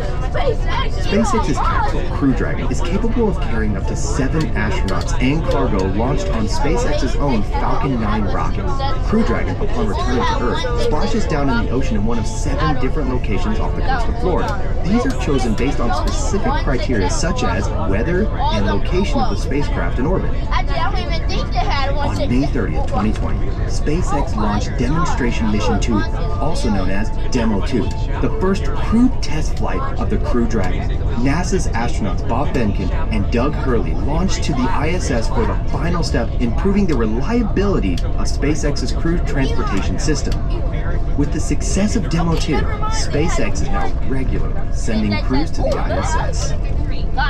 SpaceX's capsule, Crew Dragon, is capable of carrying up to 7 astronauts and cargo launched on SpaceX's own Falcon 9 rocket. Crew Dragon, upon returning to Earth, splashes down in the ocean in one of 7 different locations off the coast of Florida. These are chosen based on specific criteria such as weather and location of the spacecraft in orbit. I don't even think they had one. On May 30th, 2020, SpaceX launched Demonstration Mission 2, also known as Demo 2, the first crewed test flight of the Crew Dragon. NASA's astronauts Bob Behnken and Doug Hurley launched to the ISS for the final step in proving the reliability of SpaceX's crew transportation system. With the success of Demo 2, SpaceX is now regularly sending crews to the ISS.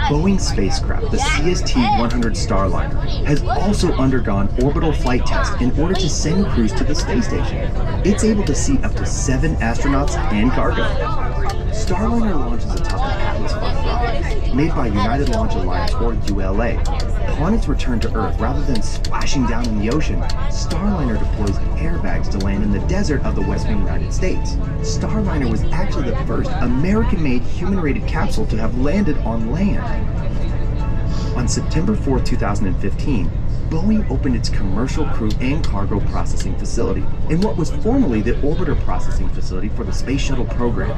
Boeing's spacecraft, the CST-100 Starliner, has also undergone orbital flight tests in order to send crews to the space station. It's able to seat up to 7 astronauts and cargo. Starliner launches atop an Atlas V rocket, made by United Launch Alliance, or ULA. Upon its return to Earth, rather than splashing down in the ocean, Starliner deploys airbags to land in the desert of the western United States. Starliner was actually the first American-made human-rated capsule to have landed on land. On September 4, 2015, Boeing opened its commercial crew and cargo processing facility in what was formerly the orbiter processing facility for the Space Shuttle program.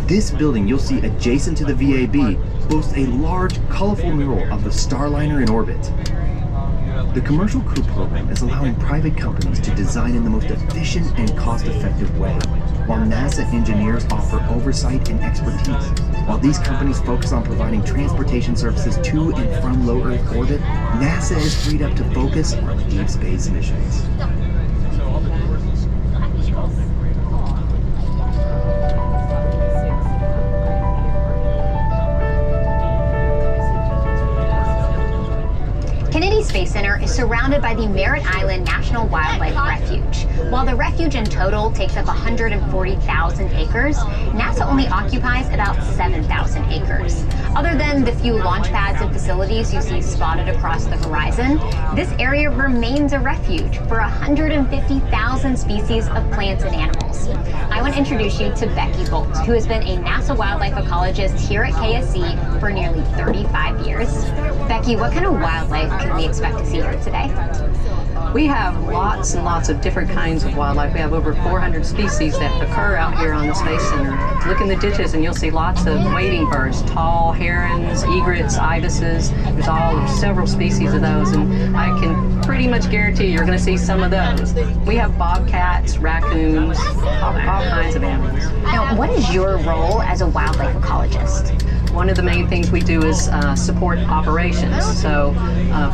This building you'll see adjacent to the VAB boasts a large, colorful mural of the Starliner in orbit. The Commercial Crew Program is allowing private companies to design in the most efficient and cost-effective way, while NASA engineers offer oversight and expertise. While these companies focus on providing transportation services to and from low Earth orbit, NASA is freed up to focus on deep space missions. Kennedy Space Center is surrounded by the Merritt Island National Wildlife Refuge. While the refuge in total takes up 140,000 acres, NASA only occupies about 7,000 acres. Other than the few launch pads and facilities you see spotted across the horizon, this area remains a refuge for 150,000 species of plants and animals. I want to introduce you to Becky Bolt, who has been a NASA wildlife ecologist here at KSC for nearly 35 years. Becky, what kind of wildlife can we expect to see here today? We have lots and lots of different kinds of wildlife. We have over 400 species that occur out here on the Space Center. Look in the ditches and you'll see lots of wading birds, tall herons, egrets, ibises. There's several species of those, and I can pretty much guarantee you're going to see some of those. We have bobcats, raccoons, all kinds of animals. Now, what is your role as a wildlife ecologist? One of the main things we do is support operations. So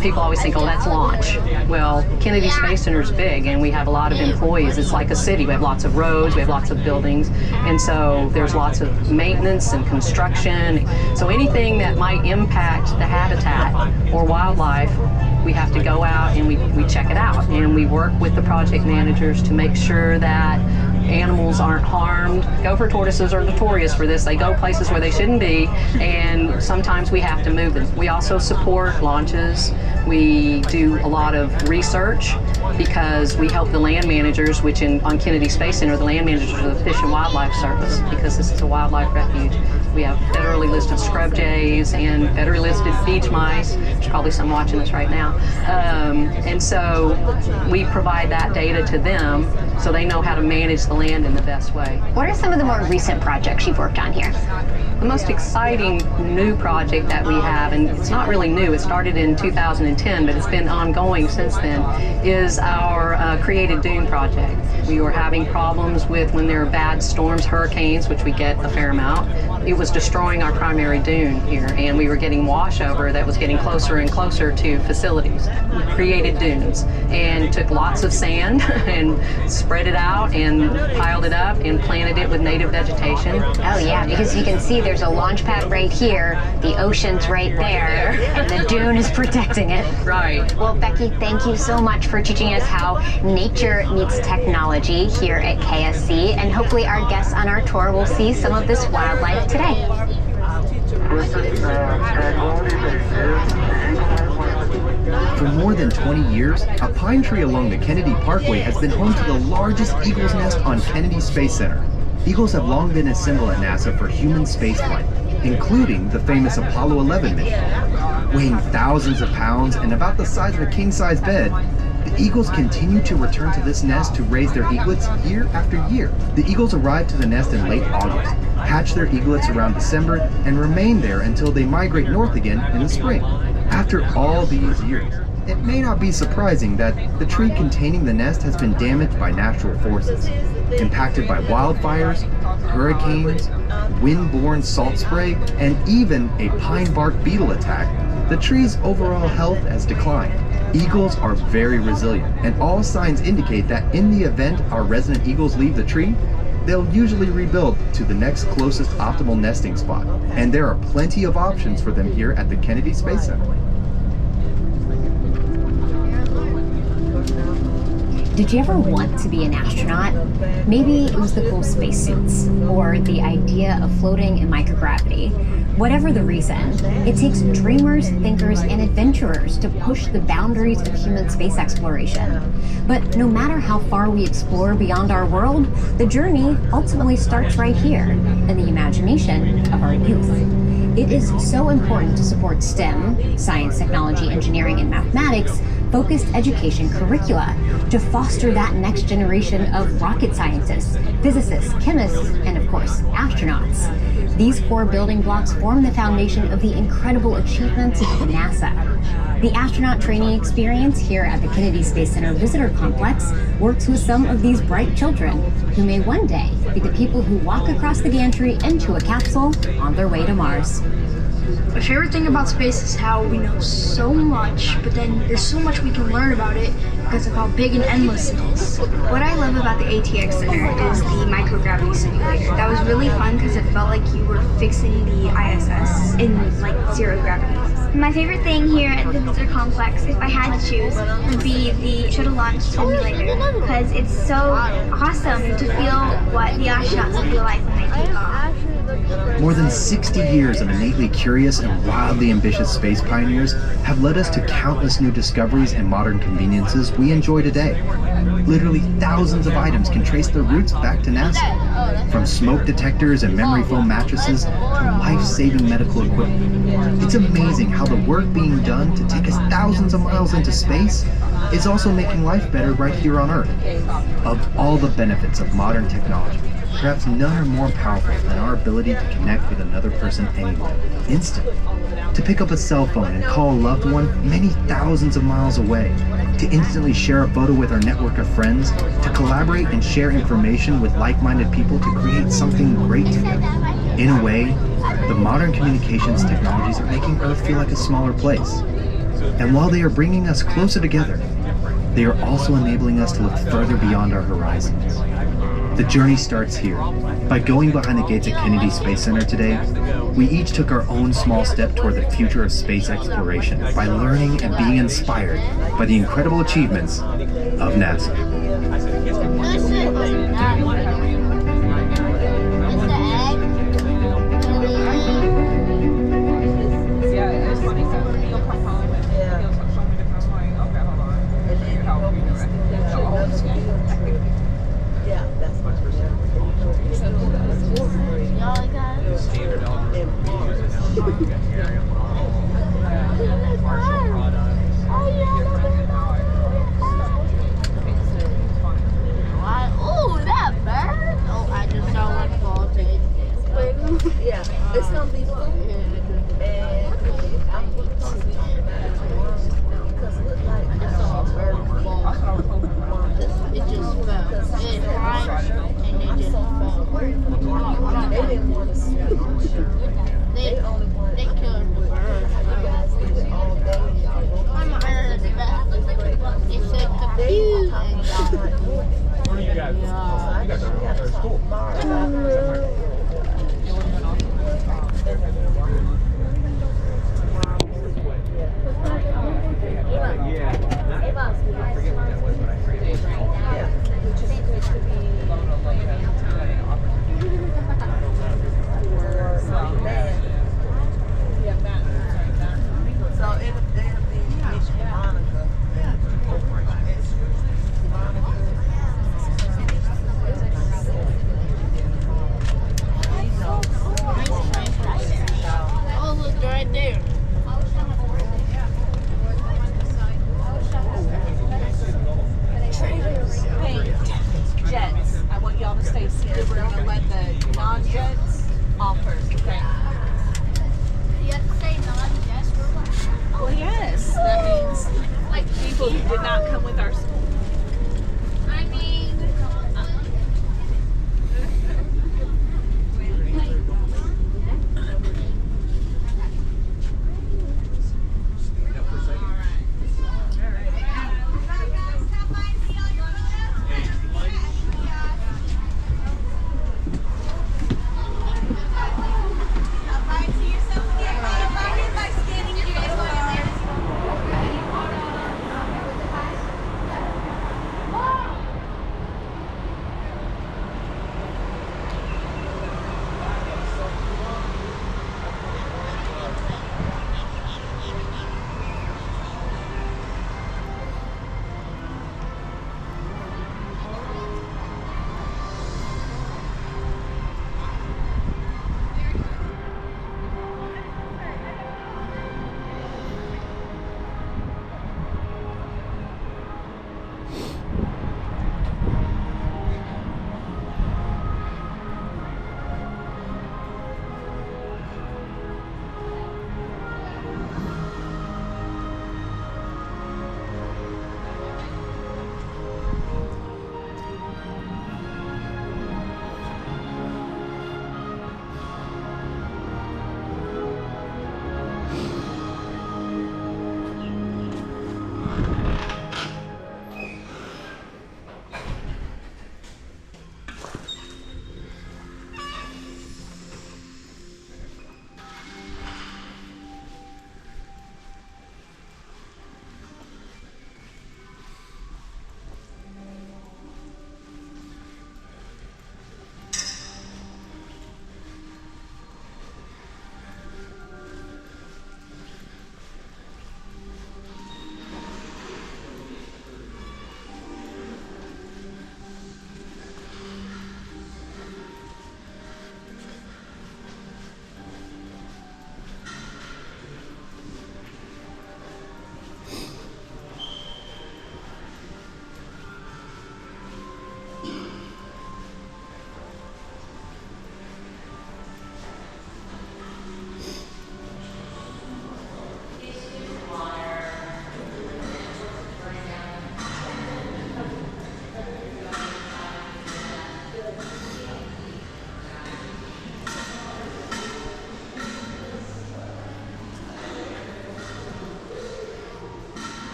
people always think, oh, that's launch. Well, Kennedy Space Center is big and we have a lot of employees. It's like a city. We have lots of roads, we have lots of buildings, and so there's lots of maintenance and construction. So anything that might impact the habitat or wildlife, we have to go out and we check it out. And we work with the project managers to make sure that animals aren't harmed. Gopher tortoises are notorious for this. They go places where they shouldn't be, and sometimes we have to move them. We also support launches. We do a lot of research because we help the land managers, which on Kennedy Space Center, the land managers are the Fish and Wildlife Service, because this is a wildlife refuge. We have federally listed scrub jays and federally listed beach mice. There's probably some watching this right now. And so we provide that data to them so they know how to manage the land in the best way. What are some of the more recent projects you've worked on here? The most exciting new project that we have, and it's not really new, it started in 2010, but it's been ongoing since then, is our Created Dune project. We were having problems with when there are bad storms, hurricanes, which we get a fair amount. It was destroying our primary dune here, and we were getting washover that was getting closer and closer to facilities. We created dunes and took lots of sand and spread it out and piled it up and planted it with native vegetation. Oh yeah, because you can see there's a launch pad right here, the ocean's right there, and the dune is protecting it. Right. Well, Becky, thank you so much for teaching us how nature meets technology here at KSC, and hopefully our guests on our tour will see some of this wildlife today. For more than 20 years, a pine tree along the Kennedy Parkway has been home to the largest eagle's nest on Kennedy Space Center. Eagles have long been a symbol at NASA for human spaceflight, including the famous Apollo 11 mission. Weighing thousands of pounds and about the size of a king-size bed, the eagles continue to return to this nest to raise their eaglets year after year. The eagles arrive to the nest in late August, hatch their eaglets around December, and remain there until they migrate north again in the spring. After all these years, it may not be surprising that the tree containing the nest has been damaged by natural forces, impacted by wildfires, hurricanes, wind-borne salt spray, and even a pine bark beetle attack. The tree's overall health has declined. Eagles are very resilient, and all signs indicate that in the event our resident eagles leave the tree, they'll usually rebuild to the next closest optimal nesting spot. And there are plenty of options for them here at the Kennedy Space Center. Did you ever want to be an astronaut? Maybe it was the cool spacesuits, or the idea of floating in microgravity. Whatever the reason, it takes dreamers, thinkers, and adventurers to push the boundaries of human space exploration. But no matter how far we explore beyond our world, the journey ultimately starts right here, in the imagination of our youth. It is so important to support STEM, science, technology, engineering, and mathematics, focused education curricula to foster that next generation of rocket scientists, physicists, chemists, and of course, astronauts. These core building blocks form the foundation of the incredible achievements of NASA. The astronaut training experience here at the Kennedy Space Center Visitor Complex works with some of these bright children who may one day be the people who walk across the gantry into a capsule on their way to Mars. My favorite thing about space is how we know so much, but then there's so much we can learn about it because of how big and endless it is. What I love about the ATX Center is the microgravity simulator. That was really fun because it felt like you were fixing the ISS in like zero gravity. My favorite thing here at the Visitor Complex, if I had to choose, would be the shuttle launch simulator because it's so awesome to feel what the astronauts will feel like when they take off. More than 60 years of innately curious and wildly ambitious space pioneers have led us to countless new discoveries and modern conveniences we enjoy today. Literally thousands of items can trace their roots back to NASA, from smoke detectors and memory foam mattresses to life-saving medical equipment. It's amazing how the work being done to take us thousands of miles into space is also making life better right here on Earth. Of all the benefits of modern technology, perhaps none are more powerful than our ability to connect with another person anywhere, instantly. To pick up a cell phone and call a loved one many thousands of miles away, to instantly share a photo with our network of friends, to collaborate and share information with like-minded people to create something great together. In a way, The modern communications technologies are making Earth feel like a smaller place. And while they are bringing us closer together, they are also enabling us to look further beyond our horizons. The journey starts here. By going behind the gates at Kennedy Space Center today, we each took our own small step toward the future of space exploration by learning and being inspired by the incredible achievements of NASA. Oh, that bird! Oh, I just saw one fall today. Yeah, it's gonna be fun. And I'm because it looked like I saw a bird fall. It just fell. It cried and it just fell. They didn't want to see it. They killed the bird. I'm heard that. It said confused and died. What do you got? You got the school.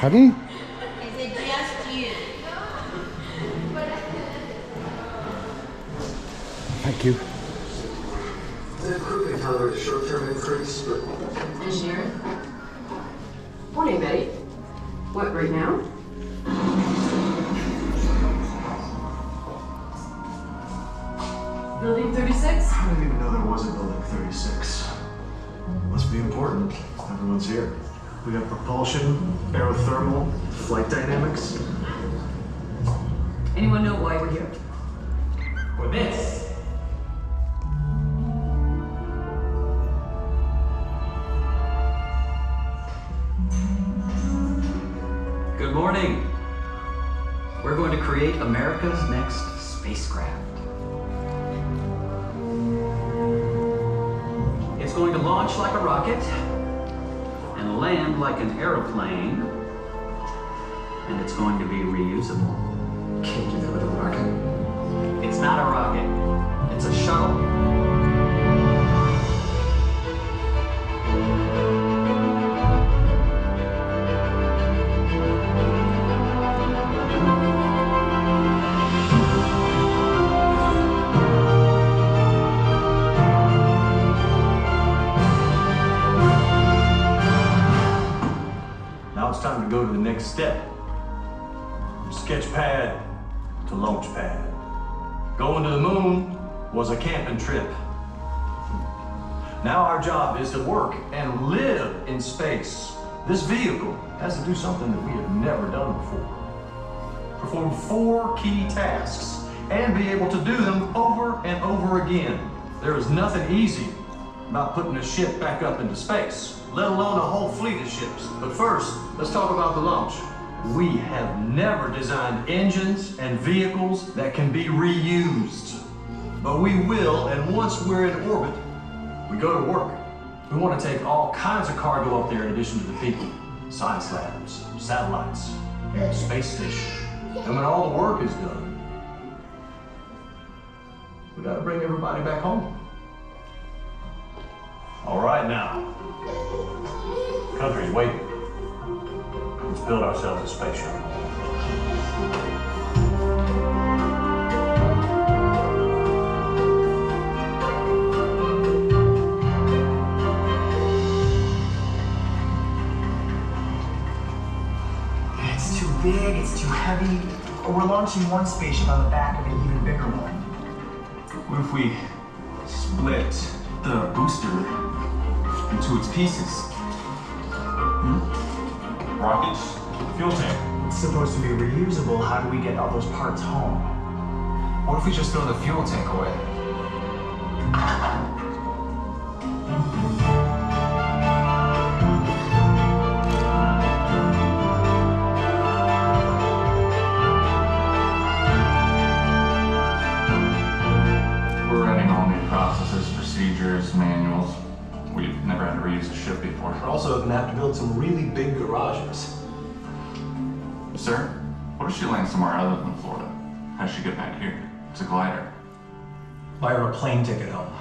Honey? Is it just you? Thank you. The crew can tolerate a short-term increase, but... Engineering? Morning, Betty. What, right now? Building 36? I didn't even know there was a building 36. Must be important. Everyone's here. We got propulsion, aerothermal, flight dynamics. Anyone know why we're here? For this. Good morning. We're going to create America's next spacecraft. It's going to launch like a rocket and land like an airplane, and it's going to be reusable. Can't do that with a rocket. It's not a rocket, it's a shuttle. Now it's time to go to the next step. From sketch pad to launch pad. Going to the moon was a camping trip. Now our job is to work and live in space. This vehicle has to do something that we have never done before. Perform 4 key tasks and be able to do them over and over again. There is nothing easy about putting a ship back up into space, let alone a whole fleet of ships. But first, let's talk about the launch. We have never designed engines and vehicles that can be reused. But we will, and once we're in orbit, we go to work. We want to take all kinds of cargo up there in addition to the people. Science labs, satellites, and a space station. And when all the work is done, we gotta bring everybody back home. All right now, country's waiting. Let's build ourselves a space shuttle. It's too big, it's too heavy. We're launching one spaceship on the back of an even bigger one. What if we split the booster into its pieces? Rockets, fuel tank. It's supposed to be reusable. How do we get all those parts home? What if we just throw the fuel tank away? We're running all new processes, procedures, manuals. We've never had to reuse a ship before. We're also going to have to build some really big garages. Sir, what if she lands somewhere other than Florida? How does she get back here? It's a glider. Buy her a plane ticket home.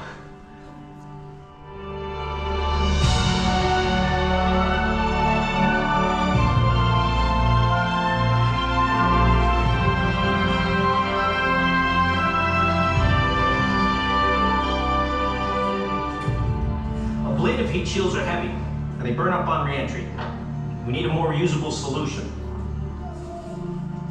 Ablative heat shields are heavy, and they burn up on re-entry. We need a more reusable solution.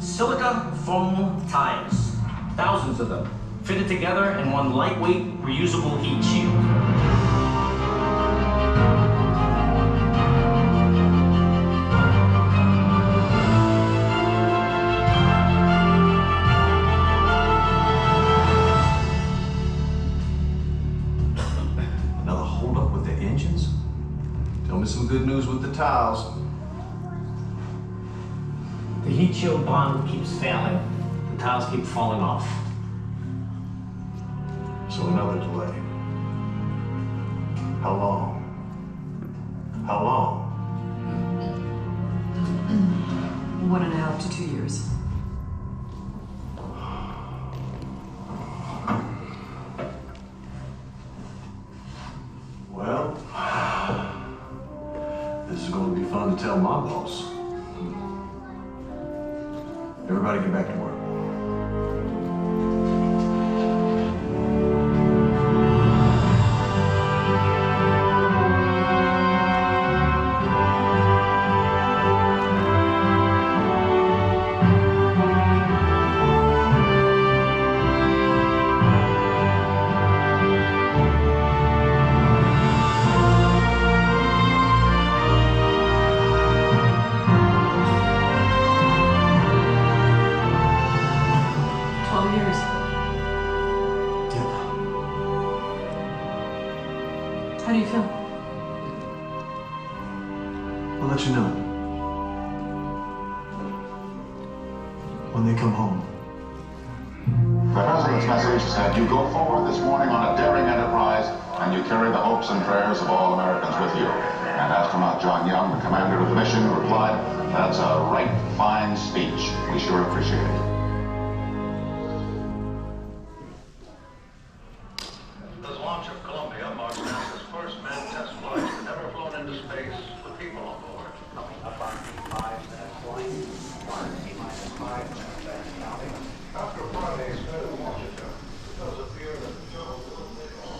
Silica foam tires, thousands of them, fitted together in one lightweight, reusable heat shield. Another holdup with the engines? Tell me some good news with the tiles. The heat shield bond keeps failing. The tiles keep falling off. So another delay. How long? How long? 1.5 to 2 years. Well, this is going to be fun to tell my boss. everybody get back to work. How do you feel? I'll let you know when they come home. The President's message said, you go forward this morning on a daring enterprise and you carry the hopes and prayers of all Americans with you. And astronaut John Young, the commander of the mission, replied, that's a right fine speech. We sure appreciate it. The launch of Columbia marks NASA's first manned test flight that ever flown into space with people on board. Coming up on the 5-minute flight, T-minus 5 minutes and counting. After Friday's failed launch attempt, it does appear that the shuttle will take off.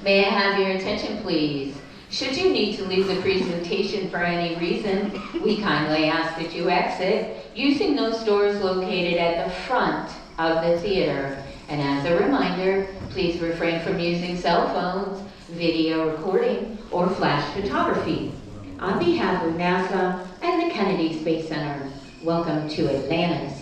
May I have your attention, please? Should you need to leave the presentation for any reason, we kindly ask that you exit using those doors located at the front of the theater. And as a reminder, please refrain from using cell phones, video recording, or flash photography. On behalf of NASA and the Kennedy Space Center, welcome to Atlantis.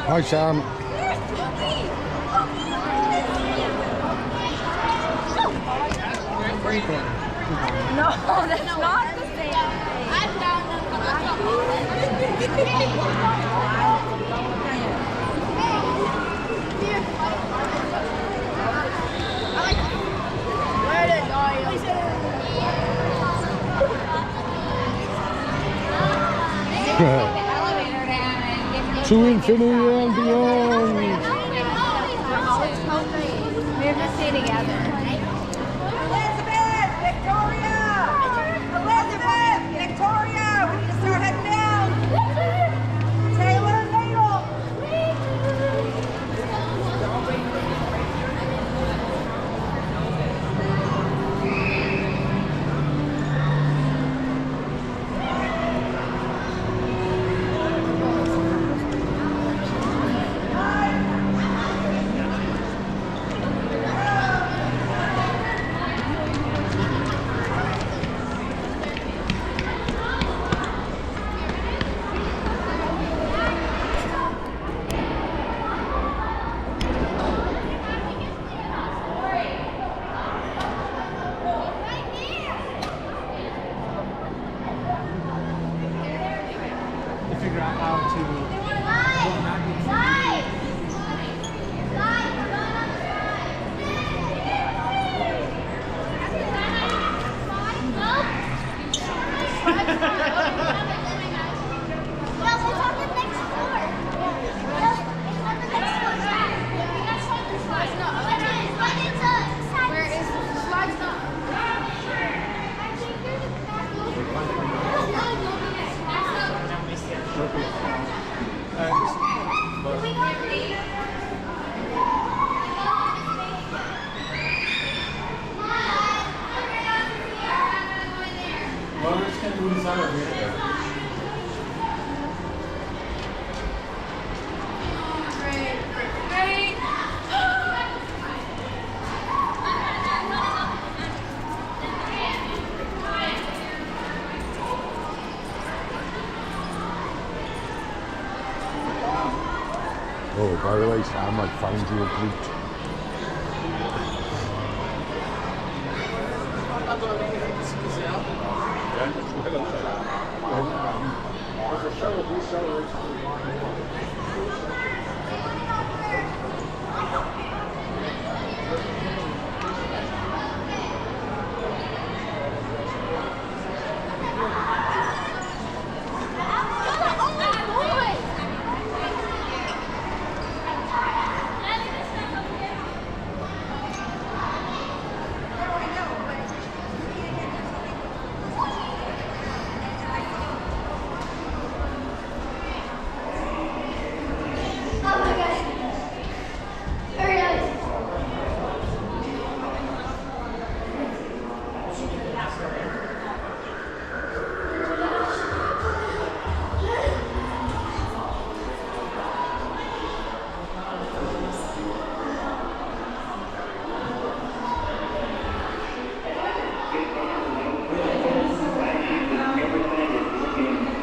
Hi, Sam. No, that's not the same. To infinity and beyond. We're gonna stay together. Elizabeth! Victoria! Elizabeth! Victoria! We need to start heading down! Taylor, Nadel! Figure out how to Well, we're just gonna move this on over here. Oh, by the way, Sam, I found you a glute.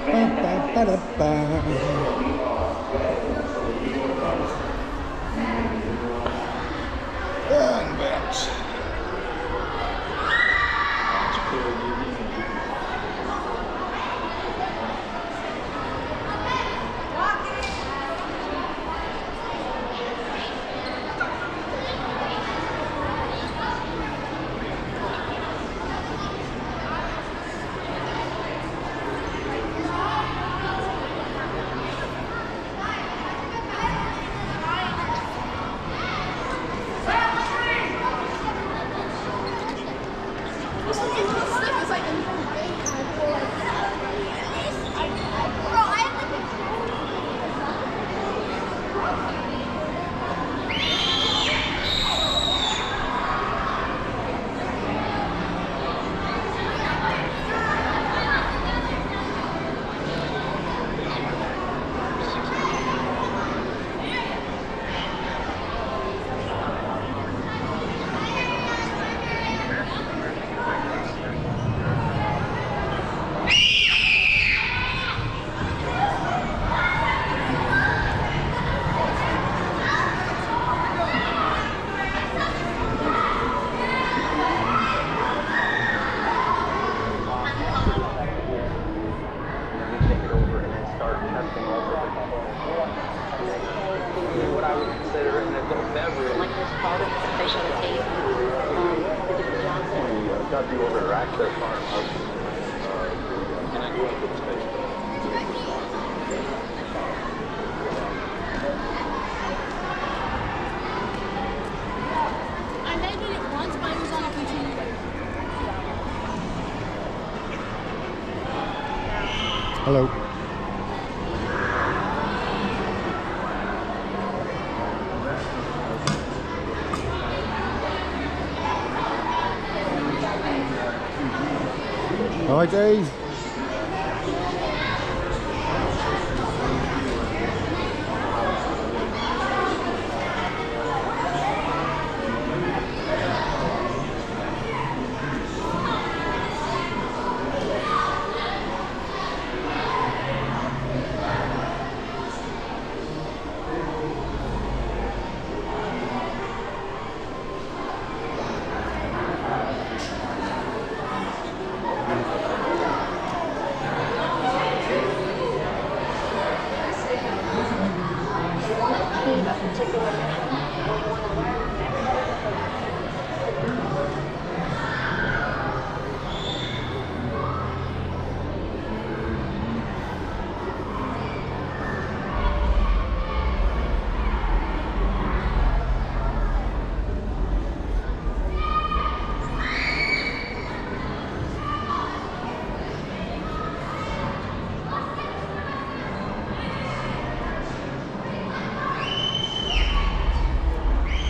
And that's I made it once, but it was on a continuous. Hello. All right, Dave.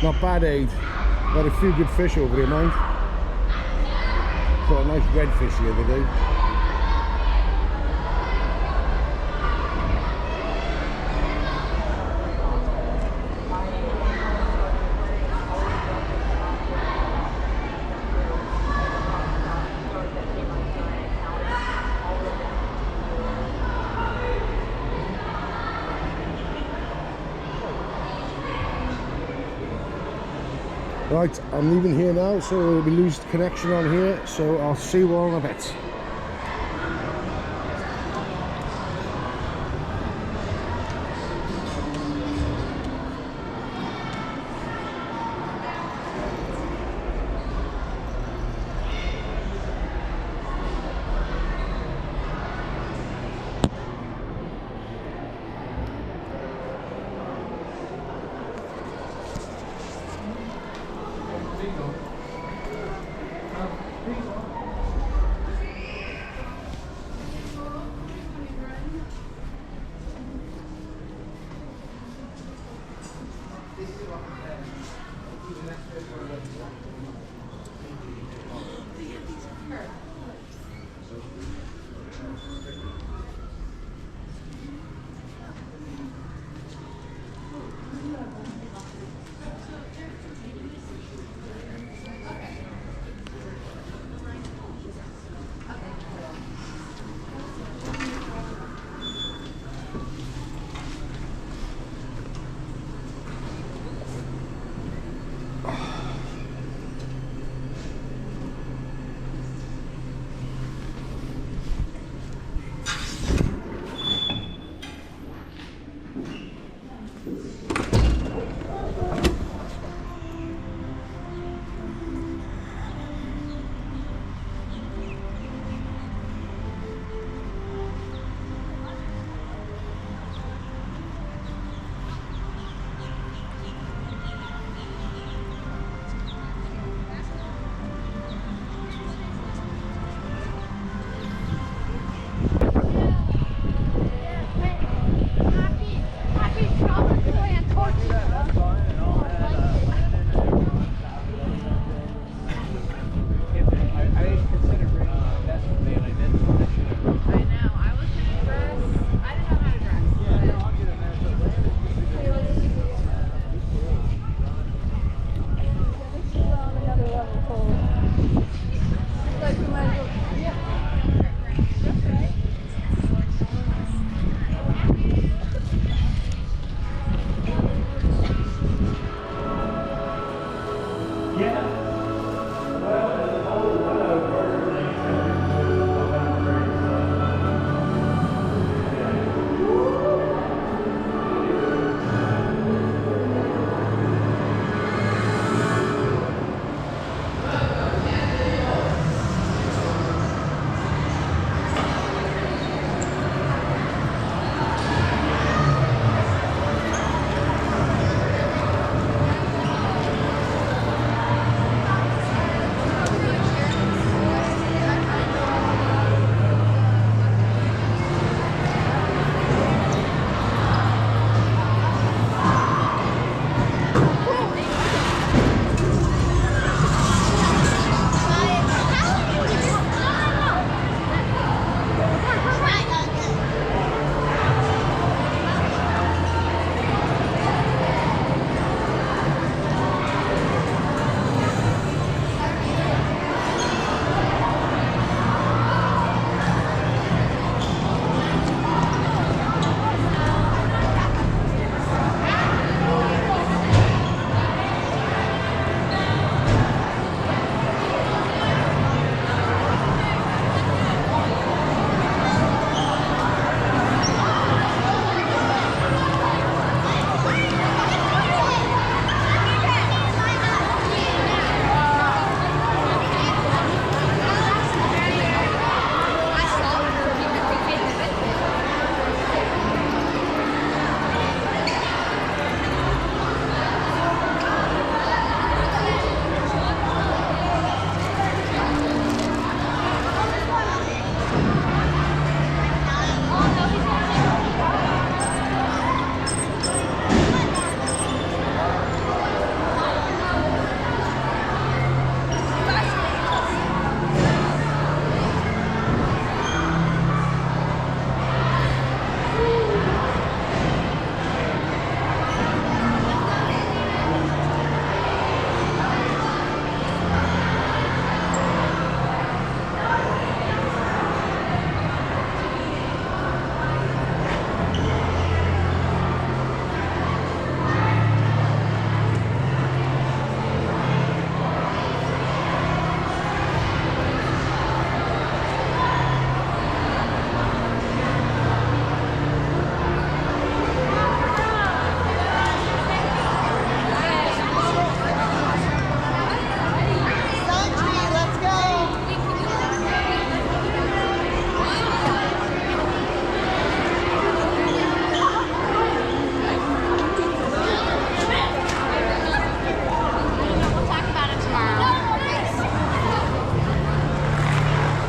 Not bad, Aid. Got a few good fish over here, mind. Caught a nice redfish the other day. Right, I'm leaving here now, so we lose connection on here, so I'll see you all in a bit.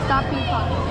Stop peacocking.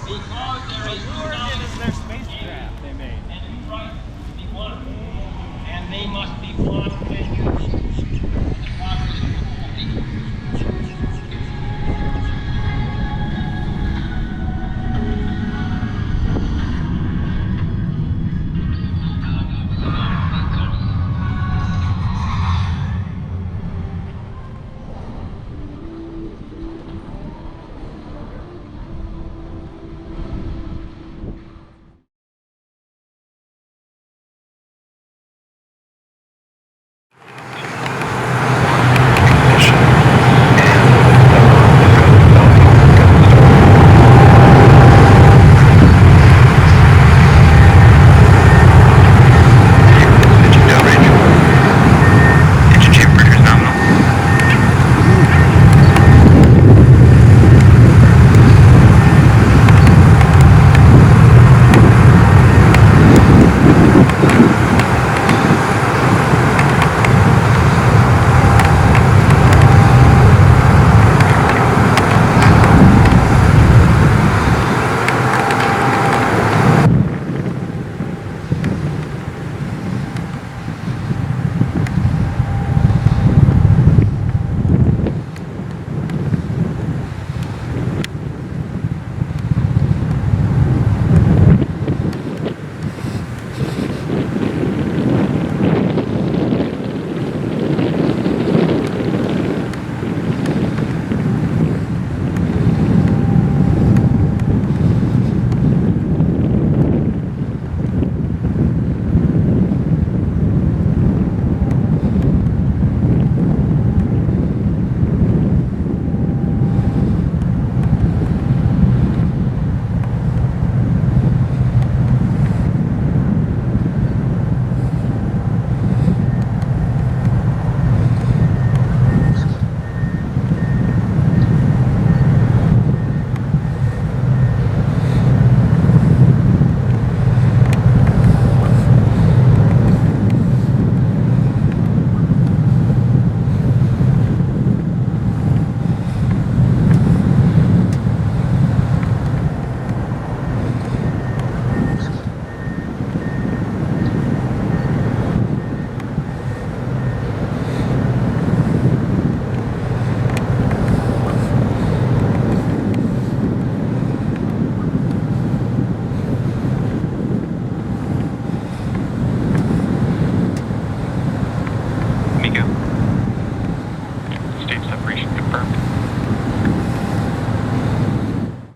Because there is no knowledge is their spacecraft they made. And Christ be one. And they must be one when you